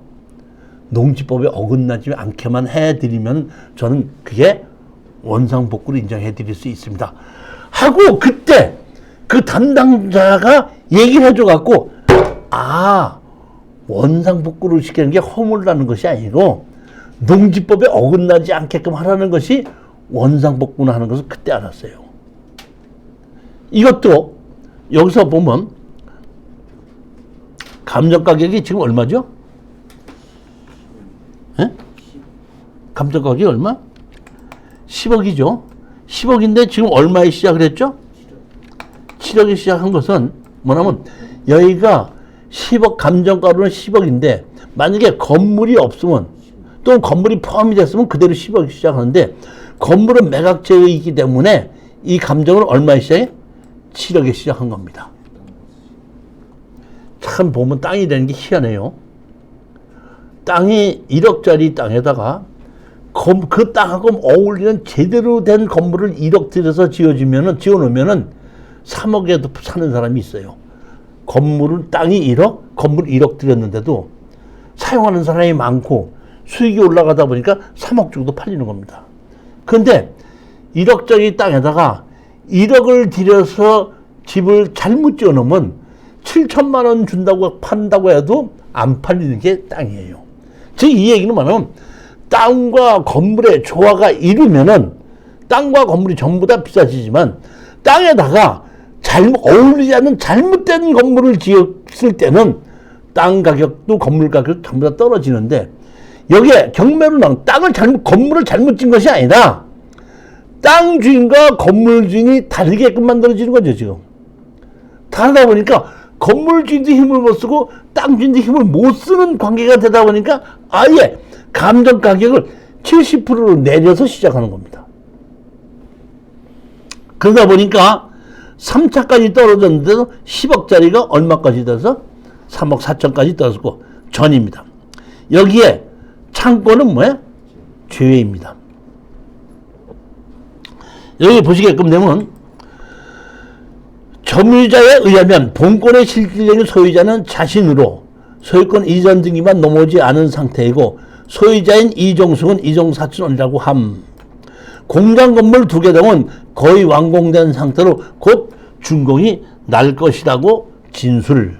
A: 농지법에 어긋나지 않게만 해드리면 저는 그게 원상복구를 인정해 드릴 수 있습니다. 하고 그때 그 담당자가 얘기를 해줘갖고 원상복구를 시키는 게 허물라는 것이 아니고 농지법에 어긋나지 않게끔 하라는 것이 원상복구를 하는 것을 그때 알았어요. 이것도 여기서 보면 감정가격이 지금 얼마죠? 예? 감정가격이 얼마? 10억이죠. 10억인데 지금 얼마에 시작을 했죠? 7억에 시작한 것은 뭐냐면 여기가 10억, 감정가로는 10억인데 만약에 건물이 없으면 또 건물이 포함이 됐으면 그대로 10억이 시작하는데 건물은 매각제이기 때문에 이 감정은 얼마에 시작해? 7억에 시작한 겁니다. 참 보면 땅이 되는 게 희한해요. 땅이 1억짜리 땅에다가 그 땅하고 어울리는 제대로 된 건물을 1억 들여서 지어놓으면은 3억에도 사는 사람이 있어요. 땅이 1억, 건물 1억 들였는데도 사용하는 사람이 많고 수익이 올라가다 보니까 3억 정도 팔리는 겁니다. 그런데 1억짜리 땅에다가 1억을 들여서 집을 잘못 지어놓으면 7천만 원 준다고 판다고 해도 안 팔리는 게 땅이에요. 즉 이 얘기는 뭐냐면 땅과 건물의 조화가 이루면은 땅과 건물이 전부 다 비싸지지만 땅에다가 어울리지 않는 잘못된 건물을 지었을 때는 땅 가격도 건물 가격도 전부 다 떨어지는데 여기에 경매로 나온 건물을 잘못 지은 것이 아니라 땅 주인과 건물 주인이 다르게끔 만들어지는 거죠, 지금. 다르다 보니까 건물 주인도 힘을 못 쓰고 땅 주인도 힘을 못 쓰는 관계가 되다 보니까 아예 감정 가격을 70%로 내려서 시작하는 겁니다. 그러다 보니까 3차까지 떨어졌는데도 10억짜리가 얼마까지 떨어서 3억 4천까지 떨어졌고 전입니다. 여기에 창고는 뭐야? 죄입니다. 여기 보시게끔 되면 점유자에 의하면 본권의 실질적인 소유자는 자신으로 소유권 이전 등기만 넘어오지 않은 상태이고 소유자인 이종숙은 이종사촌이라고 함. 공장 건물 2개 등은 거의 완공된 상태로 곧 준공이 날 것이라고 진술.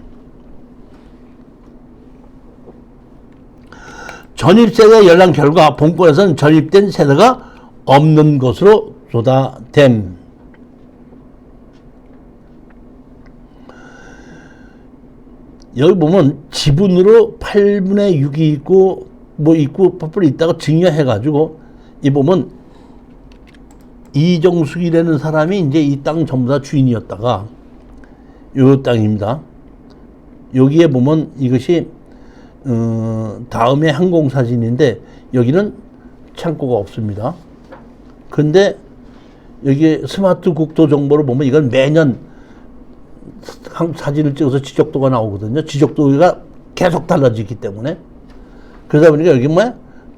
A: 전입세대 연락 결과 본권에서는 전입된 세대가 없는 것으로 조사됨. 여기 보면 지분으로 8분의 6이 있고 있고 퍼플이 있다가 증여해가지고 이 보면 이종숙이라는 사람이 이제 이 땅 전부 다 주인이었다가 요 땅입니다. 여기에 보면 이것이 다음에 항공사진인데 여기는 창고가 없습니다. 근데 여기 스마트 국도 정보를 보면 이건 매년 사진을 찍어서 지적도가 나오거든요. 지적도가 계속 달라지기 때문에. 그러다 보니까 여기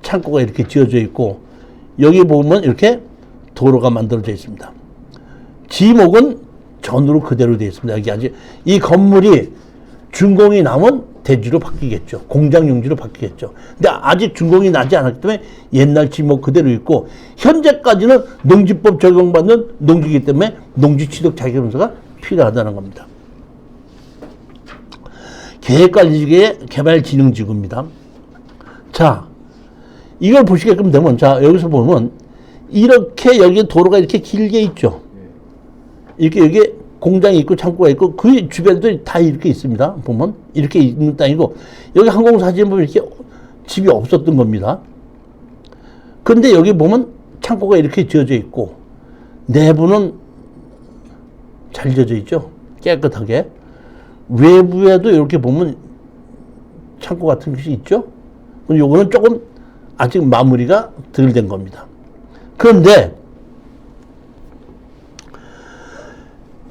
A: 창고가 이렇게 지어져 있고 여기 보면 이렇게 도로가 만들어져 있습니다. 지목은 전으로 그대로 되어 있습니다. 여기 아직 이 건물이 준공이 나면 대지로 바뀌겠죠. 공장 용지로 바뀌겠죠. 근데 아직 준공이 나지 않았기 때문에 옛날 지목 그대로 있고 현재까지는 농지법 적용받는 농지이기 때문에 농지 취득 자격증서가 필요하다는 겁니다. 계획관리기의 개발진흥지구입니다. 자, 이걸 보시게끔 되면 자 여기서 보면 이렇게 여기 도로가 이렇게 길게 있죠. 이렇게 여기 공장이 있고 창고가 있고 그 주변도 다 이렇게 있습니다. 보면 이렇게 있는 땅이고 여기 항공사진 보면 이렇게 집이 없었던 겁니다. 근데 여기 보면 창고가 이렇게 지어져 있고 내부는 잘 지어져 있죠. 깨끗하게. 외부에도 이렇게 보면 창고 같은 것이 있죠. 요거는 조금 아직 마무리가 덜 된 겁니다. 그런데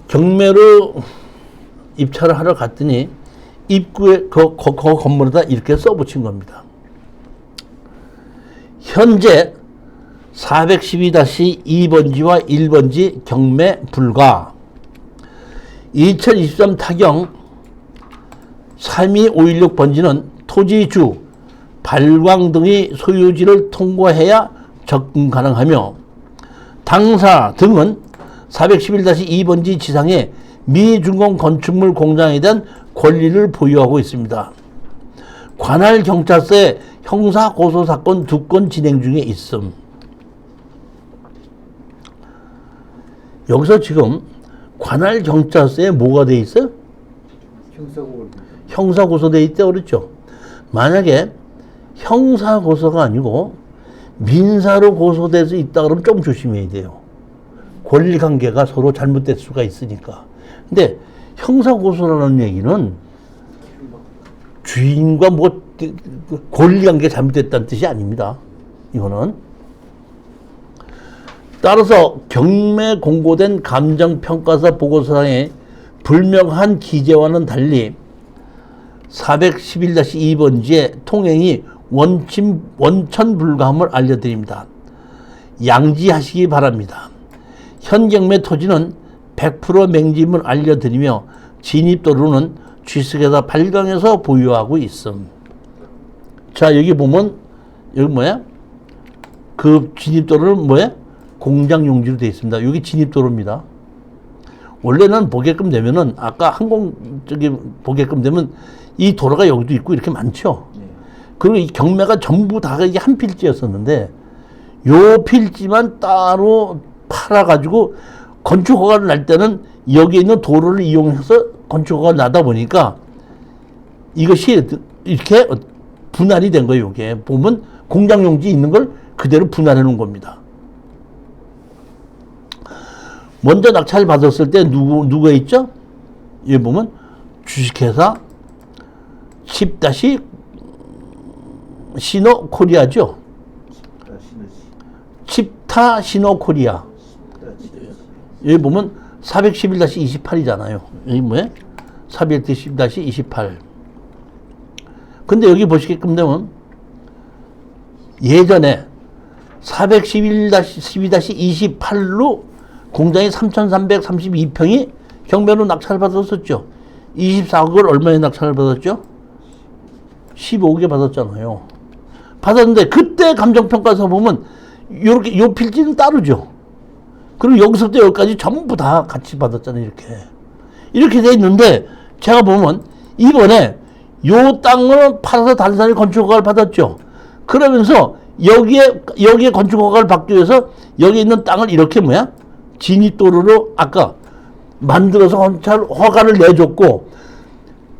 A: 경매로 입찰을 하러 갔더니 입구에 그 건물에다 이렇게 써붙인 겁니다. 현재 412-2번지와 1번지 경매 불가. 2023 타경 32516번지는 토지주, 발광 등의 소유지를 통과해야 접근 가능하며 당사 등은 411-2번지 지상의 미준공 건축물 공장에 대한 권리를 보유하고 있습니다. 관할 경찰서에 형사 고소 사건 2건 진행 중에 있음. 여기서 지금 관할 경찰서에 뭐가 돼 있어? 형사 고소돼 있대 그랬죠. 만약에 형사 고소가 아니고 민사로 고소돼서 있다 그러면 좀 조심해야 돼요. 권리 관계가 서로 잘못될 수가 있으니까. 근데 형사 고소라는 얘기는 주인과 뭐 권리 관계 잘못됐다는 뜻이 아닙니다. 이거는. 따라서 경매 공고된 감정평가서 보고서상에 불명한 기재와는 달리 411-2번지의 통행이 원천 불가함을 알려드립니다. 양지하시기 바랍니다. 현 경매 토지는 100% 맹지임을 알려드리며 진입도로는 취득해서 발광해서 보유하고 있음. 자, 여기 보면 여기 뭐야? 그 진입도로는 뭐야? 공장 용지로 되어 있습니다. 여기 진입도로입니다. 원래는 보게끔 되면은 아까 항공 저기 보게끔 되면 이 도로가 여기도 있고 이렇게 많죠. 그리고 이 경매가 전부 다 이게 한 필지였었는데 요 필지만 따로 팔아가지고 건축 허가를 날 때는 여기 있는 도로를 이용해서 건축 허가가 나다 보니까 이것이 이렇게 분할이 된 거예요. 이게 보면 공장 용지 있는 걸 그대로 분할해 놓은 겁니다. 먼저 낙찰 받았을 때 누가 있죠? 여기 보면 주식회사 칩다-시노 코리아죠. 칩타 시노 코리아. 여기 보면 411-28이잖아요. 여기 뭐야? 411-28. 근데 여기 보시게끔 되면 예전에 411-12-28로 공장이 3,332평이 경매로 낙찰을 받았었죠. 24억을 얼마에 낙찰을 받았죠? 15억에 받았잖아요. 받았는데 그때 감정평가서 보면 요렇게 요 필지는 따르죠. 그리고 여기서부터 여기까지 전부 다 같이 받았잖아요. 이렇게 돼 있는데 제가 보면 이번에 요 땅을 팔아서 다른 사람이 건축허가를 받았죠. 그러면서 여기에 건축허가를 받기 위해서 여기 있는 땅을 이렇게 뭐야? 진입도로로 아까 만들어서 허가를 내줬고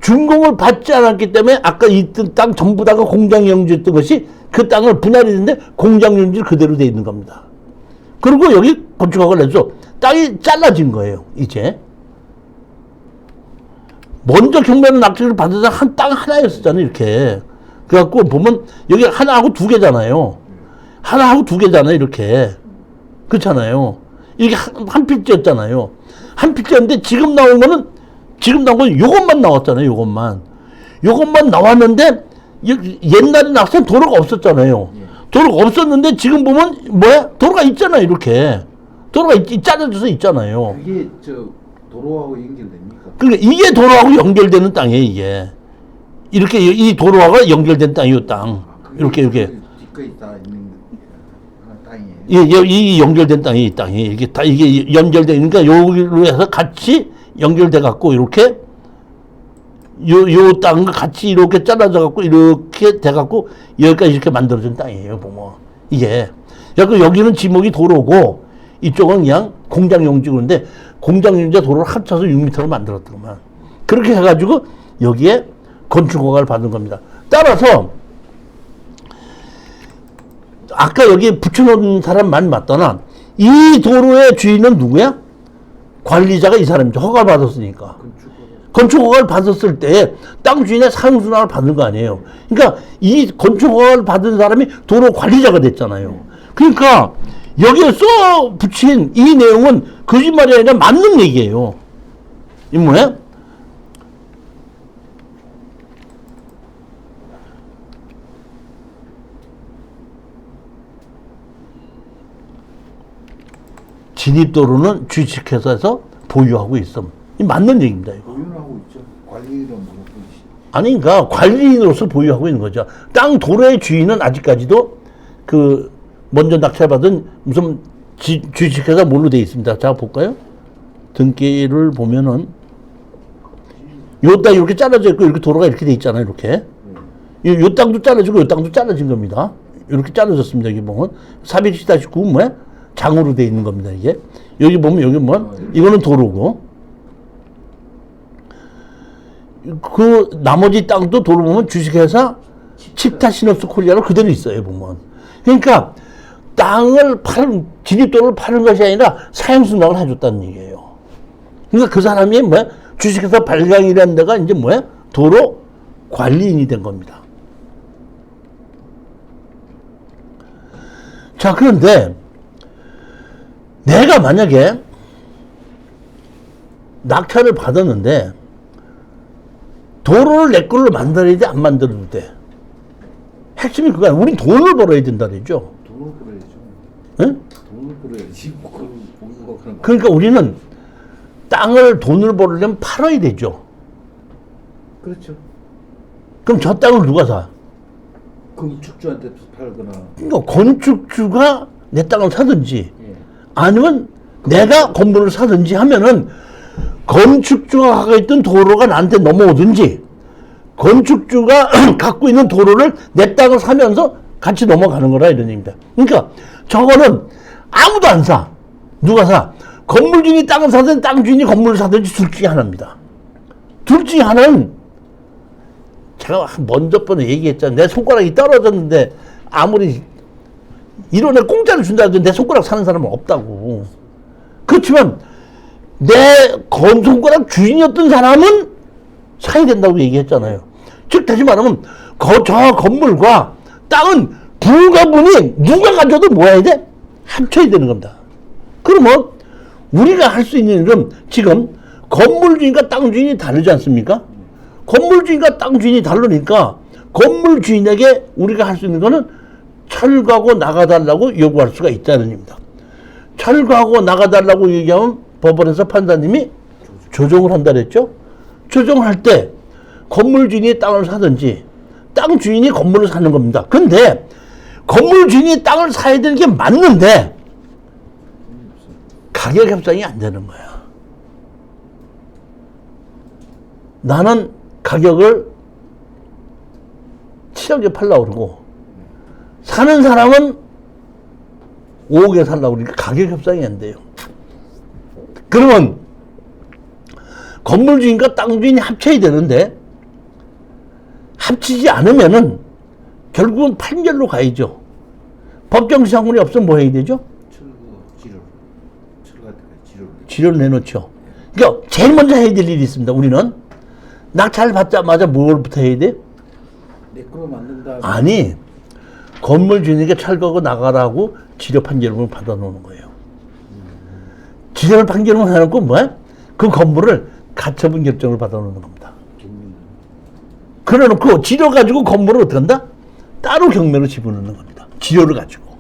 A: 준공을 받지 않았기 때문에 아까 있던 땅 전부 다가 공장 용지였던 것이 그 땅을 분할했는데 공장 용지 그대로 돼 있는 겁니다. 그리고 여기 건축허가를 내줘. 땅이 잘라진 거예요. 이제 먼저 경매는 낙찰을 받아서 한 땅 하나였었잖아요. 이렇게 그래갖고 보면 여기 하나하고 두 개잖아요. 하나하고 두 개잖아요. 이렇게 그렇잖아요. 이게 한 필지였잖아요. 한 필지였는데 지금 나온 건 요것만 나왔잖아요. 요것만 나왔는데 옛날에 낙찰 도로가 없었잖아요. 도로가 없었는데 지금 보면 뭐야? 도로가 있잖아요. 이렇게 도로가 짜져져서 있잖아요.
B: 그게 도로하고 연결됩니까?
A: 그러니까 이게 도로하고 연결되는 땅이에요. 이렇게 이 도로하고 연결된 땅이 이 땅. 이렇게
B: 뒷거에 다 있는 땅이에요.
A: 이 연결된 땅이 이 땅이 이게 다 이게 연결되니까 여기로 해서 같이 연결돼 갖고 이렇게 요 땅과 같이 이렇게 잘라져 갖고 이렇게 돼 갖고 여기까지 이렇게 만들어진 땅이에요. 보면 이게 여기는 지목이 도로고 이쪽은 그냥 공장 용지인데 공장 용지와 도로를 합쳐서 6m로 만들었더만. 그렇게 해가지고 여기에 건축허가를 받은 겁니다. 따라서 아까 여기 붙여놓은 사람 말 맞더나 이 도로의 주인은 누구야? 관리자가 이 사람이죠. 허가를 받았으니까. 건축 허가를 받았을 때 땅 주인의 사용수당을 받는 거 아니에요. 그러니까 이 건축 허가를 받은 사람이 도로 관리자가 됐잖아요. 그러니까 여기에 써 붙인 이 내용은 거짓말이 아니라 맞는 얘기예요. 이 뭐야? 진입도로는 주식회사에서 보유하고 있음. 이 맞는 얘기입니다. 이거.
B: 보유하고 있죠. 관리는 뭐
A: 아니, 그러니까 관리인으로서 보유하고 있는 거죠. 땅 도로의 주인은 아직까지도 그 먼저 낙찰받은 무슨 주식회사 뭘로 되어 있습니다. 자, 볼까요? 등기를 보면은 요 땅 이렇게 잘라져 있고 이렇게 도로가 이렇게 돼 있잖아요. 이렇게. 요 땅도 잘라지고 요 땅도 잘라진 겁니다. 이렇게 잘라졌습니다. 여기 보면 410-9 뭐야? 장으로 돼 있는 겁니다. 이게. 여기 보면 여기 뭐 이거는 도로고 그 나머지 땅도 도로 보면 주식회사 칩타 시너스 코리아로 그대로 있어요. 보면. 그러니까 땅을 파는 진입도로를 파는 것이 아니라 사용수당을 해줬다는 얘기예요. 그러니까 그 사람이 뭐야? 주식회사 발광이라는 데가 이제 뭐야? 도로 관리인이 된 겁니다. 자, 그런데 내가 만약에 낙찰을 받았는데 도로를 내 걸로 만들어야 돼, 안 만들어도 돼? 핵심이 그거 아니야. 우린 돈을 벌어야 된다 그러죠.
B: 돈을 벌어야죠.
A: 응?
B: 돈을 벌어야지.
A: 그러니까 우리는 땅을 돈을 벌려면 팔아야 되죠.
B: 그렇죠.
A: 그럼 저 땅을 누가 사?
B: 건축주한테 팔거나.
A: 그러니까 건축주가 내 땅을 사든지
B: 예.
A: 아니면 내가 건물을 사든지 하면은 건축주가 갖고 있던 도로가 나한테 넘어오든지 건축주가 갖고 있는 도로를 내 땅을 사면서 같이 넘어가는 거라 이런 얘기입니다. 그러니까 저거는 아무도 안 사. 누가 사? 건물 주인이 땅을 사든 땅 주인이 건물을 사든지 둘 중에 하나입니다. 둘 중에 하나는 제가 먼저 번에 얘기했잖아요. 내 손가락이 떨어졌는데 아무리 이런 애 공짜로 준다 해도 내 손가락 사는 사람은 없다고. 그렇지만 내 손가락 주인이었던 사람은 사야 된다고 얘기했잖아요. 즉 다시 말하면 저 건물과 땅은 불가분이 누가 가져도 뭐 해야 돼? 합쳐야 되는 겁니다. 그러면 우리가 할 수 있는 일은 지금 건물 주인과 땅 주인이 다르지 않습니까? 건물 주인과 땅 주인이 다르니까 건물 주인에게 우리가 할 수 있는 거는 철거하고 나가달라고 요구할 수가 있다는 얘기입니다. 철거하고 나가달라고 얘기하면 법원에서 판사님이 조정을 한다 그랬죠? 조정할 때 건물 주인이 땅을 사든지 땅 주인이 건물을 사는 겁니다. 근데 건물 주인이 땅을 사야 되는 게 맞는데 가격 협상이 안 되는 거야. 나는 가격을 7억에 팔려고 그러고 사는 사람은 5억에 살려고 그러니까 가격 협상이 안 돼요. 그러면 건물 주인과 땅 주인이 합쳐야 되는데 합치지 않으면은 결국은 판결로 가야죠. 법정 시한권이 없으면 뭐 해야 되죠? 지료를 내놓죠. 그러니까 제일 먼저 해야 될 일이 있습니다. 우리는 낙찰 받자마자 뭘부터 해야 돼?
B: 내 거로 만든다.
A: 아니, 건물 주인에게 철거하고 나가라고 지료 판결문을 받아놓는 거예요. 지료 판결문을 해놓고 뭐야? 그 건물을 가처분 결정을 받아놓는 겁니다. 그래놓고 지료 가지고 건물을 어떻게 한다? 따로 경매로 집어넣는 겁니다. 지료를 가지고.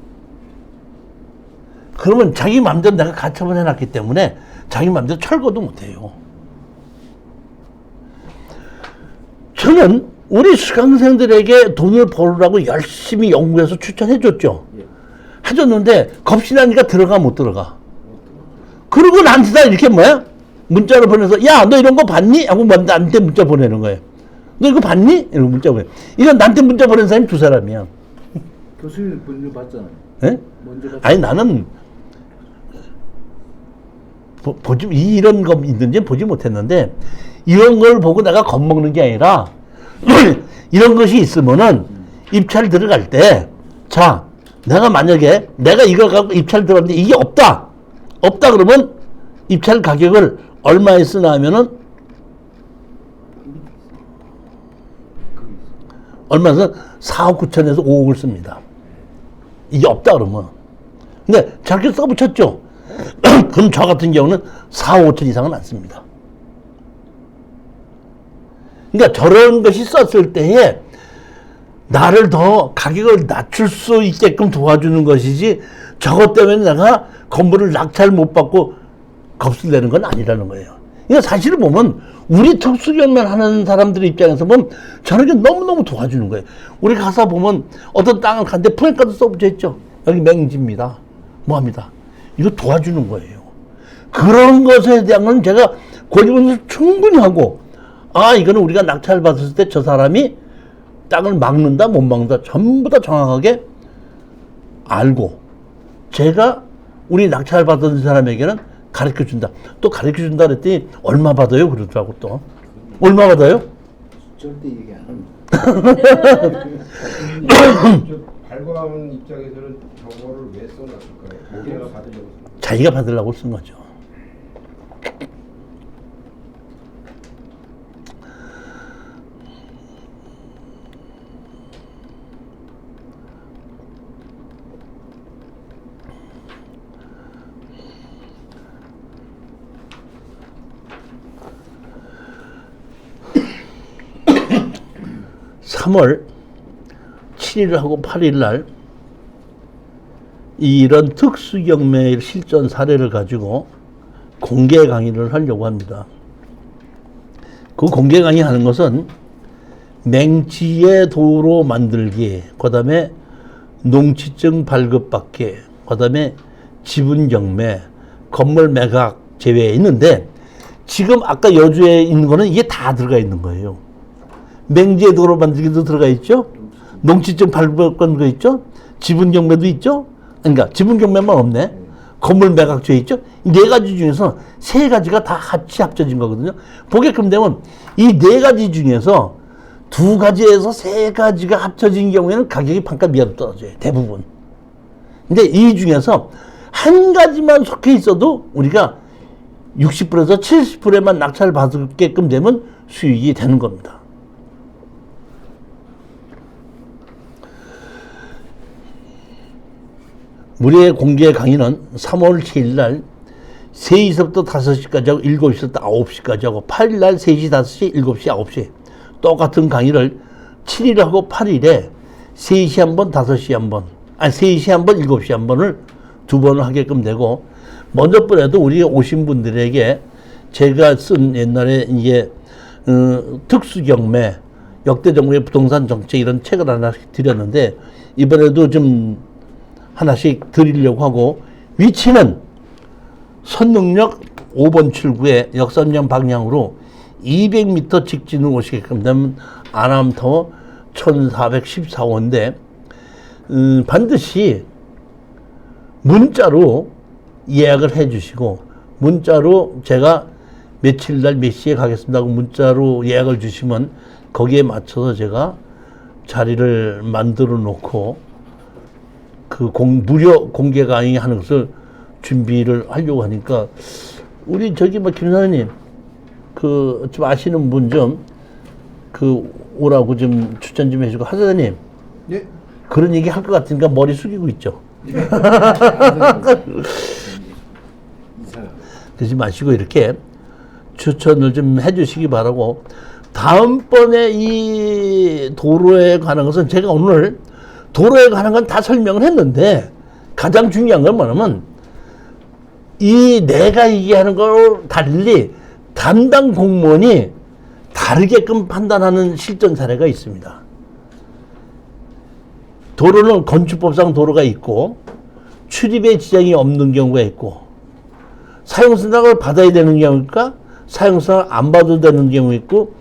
A: 그러면 자기 마음대로 내가 가처분 해놨기 때문에 자기 마음대로 철거도 못해요. 저는 우리 수강생들에게 돈을 벌으라고 열심히 연구해서 추천해줬죠. 해줬는데 겁시나니까 들어가 못 들어가. 그리고 나한테 다 이렇게 뭐야? 문자를 보내서 야, 너 이런 거 봤니? 하고 나한테 문자 보내는 거예요. 너 이거 봤니? 이러고 문자 보내. 이건 나한테 문자 보낸 사람이 두 사람이야.
B: 교수님 먼저 봤잖아요.
A: 예? 아니 나는 이런 거 있는지 보지 못했는데 이런 걸 보고 내가 겁먹는 게 아니라 이런 것이 있으면은 입찰 들어갈 때 자 내가 만약에 내가 이걸 갖고 입찰 들어갔는데 이게 없다 그러면 입찰 가격을 얼마에 쓰나 하면은 얼마 써? 4억 9천에서 5억을 씁니다. 이게 없다 그러면. 근데 저렇게 써붙였죠. 그럼 저 같은 경우는 4억 5천 이상은 안 씁니다. 그러니까 저런 것이 썼을 때에 나를 더 가격을 낮출 수 있게끔 도와주는 것이지 저것 때문에 내가 건물을 낙찰 못 받고 겁을 내는 건 아니라는 거예요. 그러니까 사실을 보면 우리 특수경매 하는 사람들 입장에서 보면 저런 게 너무너무 도와주는 거예요. 우리 가서 보면 어떤 땅을 갔는데 프랭카드 써붙여 있죠. 여기 맹지입니다. 뭐합니다. 이거 도와주는 거예요. 그런 것에 대한 건 제가 고집을 충분히 하고 이거는 우리가 낙찰 받았을 때 저 사람이 땅을 막는다 못 막는다 전부 다 정확하게 알고 제가 우리 낙찰 받은 사람에게는 가르쳐준다. 또 가르쳐준다 그랬더니 얼마 받아요? 그러더라고 또. 얼마 받아요?
B: 절대 얘기 안 합니다.
C: 발과하는 입장에서는 저거를 왜 써놨을까요? 모기가 받으려고
A: 자기가 받으려고 쓴 거죠. (3월 7일하고 8일) 이런 특수경매 실전 사례를 가지고 공개 강의를 하려고 합니다. 그 공개 강의 하는 것은 맹지의 도로 만들기, 그 다음에 농지증 발급받기, 그 다음에 지분경매, 건물 매각 제외에 있는데 지금 아까 여주에 있는 거는 이게 다 들어가 있는 거예요. 맹지의 도로 만들기도 들어가 있죠. 농지증 발급권 거 있죠. 지분경매도 있죠. 그러니까 지분경매만 없네. 건물 매각죄 있죠. 이 네 가지 중에서 세 가지가 다 같이 합쳐진 거거든요. 보게끔 되면 이 네 가지 중에서 두 가지에서 세 가지가 합쳐진 경우에는 가격이 반값 이하로 떨어져요. 대부분. 근데 이 중에서 한 가지만 속해 있어도 우리가 60%에서 70%에만 낙찰 받게끔 되면 수익이 되는 겁니다. 우리의 공개 강의는 3월 7일 날 3시부터 5시까지 하고 7시부터 9시까지 하고 8일 날 3시, 5시, 7시, 9시 똑같은 강의를 7일하고 8일에 3시 한 번, 5시 한 번, 3시 한 번, 7시 한 번을 두 번을 하게끔 되고 먼저 번에도 우리 오신 분들에게 제가 쓴 옛날에 이게 특수경매, 역대 정부의 부동산 정책 이런 책을 하나씩 드렸는데 이번에도 좀 하나씩 드리려고 하고 위치는 선릉역 5번 출구에 역삼역 방향으로 200m 직진으로 오시게끔 되면 아남타워 1414호인데 반드시 문자로 예약을 해 주시고 문자로 제가 며칠 날 몇 시에 가겠습니다 하고 문자로 예약을 주시면 거기에 맞춰서 제가 자리를 만들어 놓고 무료 공개 강의 하는 것을 준비를 하려고 하니까 우리 김 사장님 좀 아시는 분 좀 오라고 좀 추천 좀 해주고 하사장님
B: 네.
A: 그런 얘기 할 것 같으니까 머리 숙이고 있죠. 그러지 마시고 이렇게 추천을 좀 해주시기 바라고 다음번에 이 도로에 관한 것은 제가 오늘 도로에 관한 건 다 설명을 했는데 가장 중요한 건 뭐냐면 이 내가 얘기하는 걸 달리 담당 공무원이 다르게끔 판단하는 실전 사례가 있습니다. 도로는 건축법상 도로가 있고 출입에 지장이 없는 경우가 있고 사용수당을 받아야 되는 경우니까 사용수당을 안 받아도 되는 경우 있고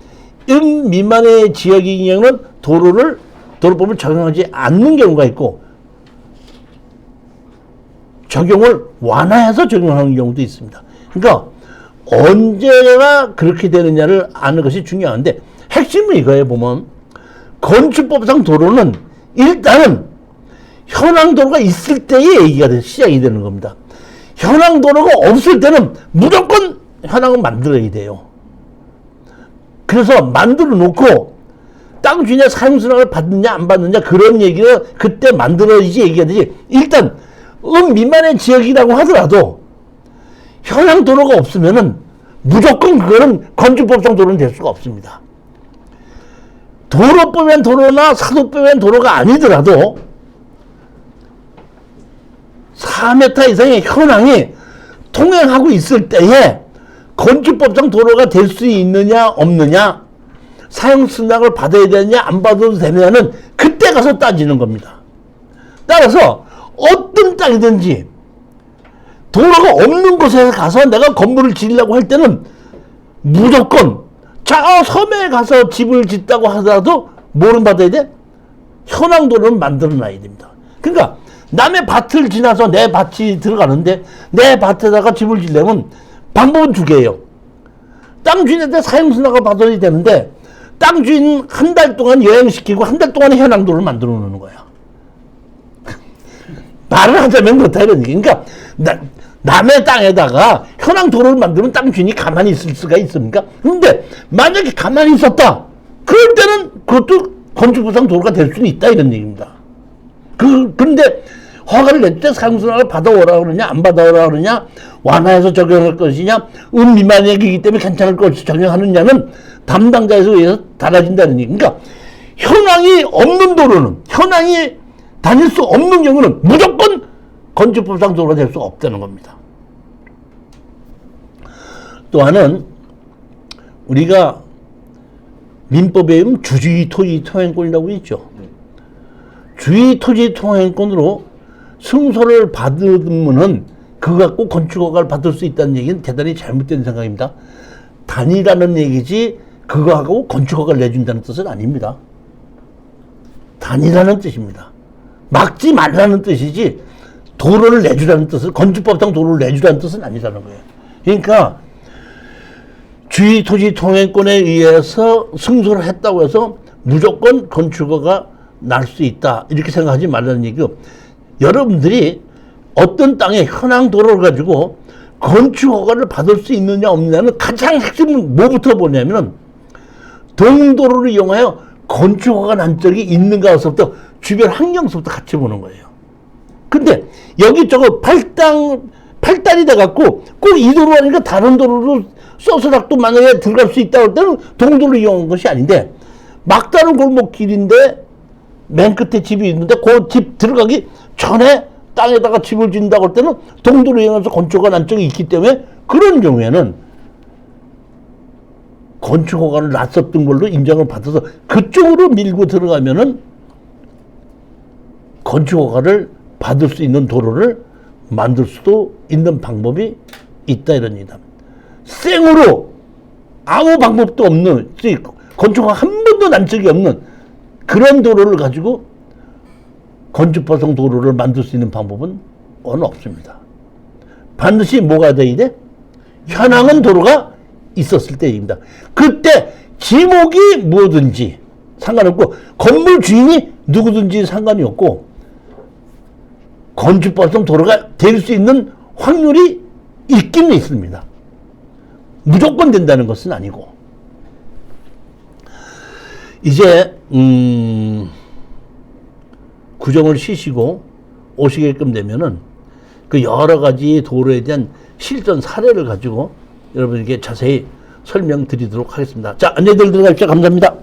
A: 1 미만의 지역의 경우는 도로법을 적용하지 않는 경우가 있고 적용을 완화해서 적용하는 경우도 있습니다. 그러니까 언제가 그렇게 되느냐를 아는 것이 중요한데 핵심은 이거에 보면 건축법상 도로는 일단은 현황 도로가 있을 때의 얘기가 시작이 되는 겁니다. 현황 도로가 없을 때는 무조건 현황을 만들어야 돼요. 그래서 만들어 놓고 땅 주인의 사용수량을 받느냐 안 받느냐 그런 얘기는 그때 만들어야지 얘기가 되지. 일단 미만의 지역이라고 하더라도 현황 도로가 없으면은 무조건 그거는 건축법상 도로는 될 수가 없습니다. 도로법엔 도로나 사도법엔 도로가 아니더라도 4m 이상의 현황이 통행하고 있을 때에 건축법상 도로가 될 수 있느냐 없느냐, 사용수량을 받아야 되느냐 안 받아도 되느냐는 그때 가서 따지는 겁니다. 따라서 어떤 땅이든지 도로가 없는 곳에 가서 내가 건물을 지으려고 할 때는 무조건 저 섬에 가서 집을 짓다고 하더라도 뭐를 받아야 돼? 현황 도로를 만들어 놔야 됩니다. 그러니까 남의 밭을 지나서 내 밭이 들어가는데 내 밭에다가 집을 지려면 방법은 두 개예요. 땅 주인한테 사용수량을 받아야 되는데 땅 주인 한 달 동안 여행시키고 한 달 동안의 현황 도로를 만들어 놓는 거야. 말을 하자면 그렇다 이런 얘기. 그러니까 남의 땅에다가 현황 도로를 만들면 땅 주인이 가만히 있을 수가 있습니까? 근데 만약에 가만히 있었다. 그럴 때는 그것도 건축법상 도로가 될 수는 있다 이런 얘기입니다. 그런데 허가를 낼 때 사용수량을 받아오라 그러냐 안 받아오라 그러냐, 완화해서 적용할 것이냐, 미만이기 때문에 괜찮을 것이 적용하느냐는 담당자에 의해서 달라진다는 얘기. 그러니까 현황이 없는 도로는, 현황이 다닐 수 없는 경우는 무조건 건축법상 도로가 될 수 없다는 겁니다. 또 하나는 우리가 민법에 보면 주주의 토지 통행권이라고 있죠. 주의 토지 통행권으로 승소를 받으면은 그거 갖고 건축허가를 받을 수 있다는 얘기는 대단히 잘못된 생각입니다. 단이라는 얘기지 그거 하고 건축허가를 내준다는 뜻은 아닙니다. 단이라는 뜻입니다. 막지 말라는 뜻이지 도로를 내주라는 뜻은, 건축법상 도로를 내주라는 뜻은 아니라는 거예요. 그러니까 주의 토지 통행권에 의해서 승소를 했다고 해서 무조건 건축허가 날 수 있다 이렇게 생각하지 말라는 얘기고, 여러분들이 어떤 땅에 현황 도로를 가지고 건축허가를 받을 수 있느냐 없느냐는 가장 핵심은 뭐부터 보냐면은 동도로를 이용하여 건축허가 난 적이 있는가서부터 주변 환경서부터 같이 보는 거예요. 근데 여기저기 팔단이 돼갖고 꼭 이 도로 아니니까 다른 도로로 써서라도 만약에 들어갈 수 있다고 할 때는 동도로를 이용한 것이 아닌데, 막다른 골목길인데 맨 끝에 집이 있는데 그 집 들어가기 전에 땅에다가 집을 짓는다고 할 때는 동도로 이용해서 건축허가 난 적이 있기 때문에 그런 경우에는 건축허가를 놨었던 걸로 인정을 받아서 그쪽으로 밀고 들어가면은 건축허가를 받을 수 있는 도로를 만들 수도 있는 방법이 있다 이런 얘기다. 생으로 아무 방법도 없는, 건축허가 한 번도 난 적이 없는 그런 도로를 가지고 건축법상 도로를 만들 수 있는 방법은 없습니다. 반드시 뭐가 돼야 돼? 현황은 도로가 있었을 때입니다. 그때 지목이 뭐든지 상관없고 건물 주인이 누구든지 상관이 없고 건축법상 도로가 될 수 있는 확률이 있기는 있습니다. 무조건 된다는 것은 아니고. 이제 구정을 쉬시고 오시게끔 되면은 그 여러 가지 도로에 대한 실전 사례를 가지고 여러분에게 자세히 설명드리도록 하겠습니다. 자, 안녕들 들어가십시오. 감사합니다.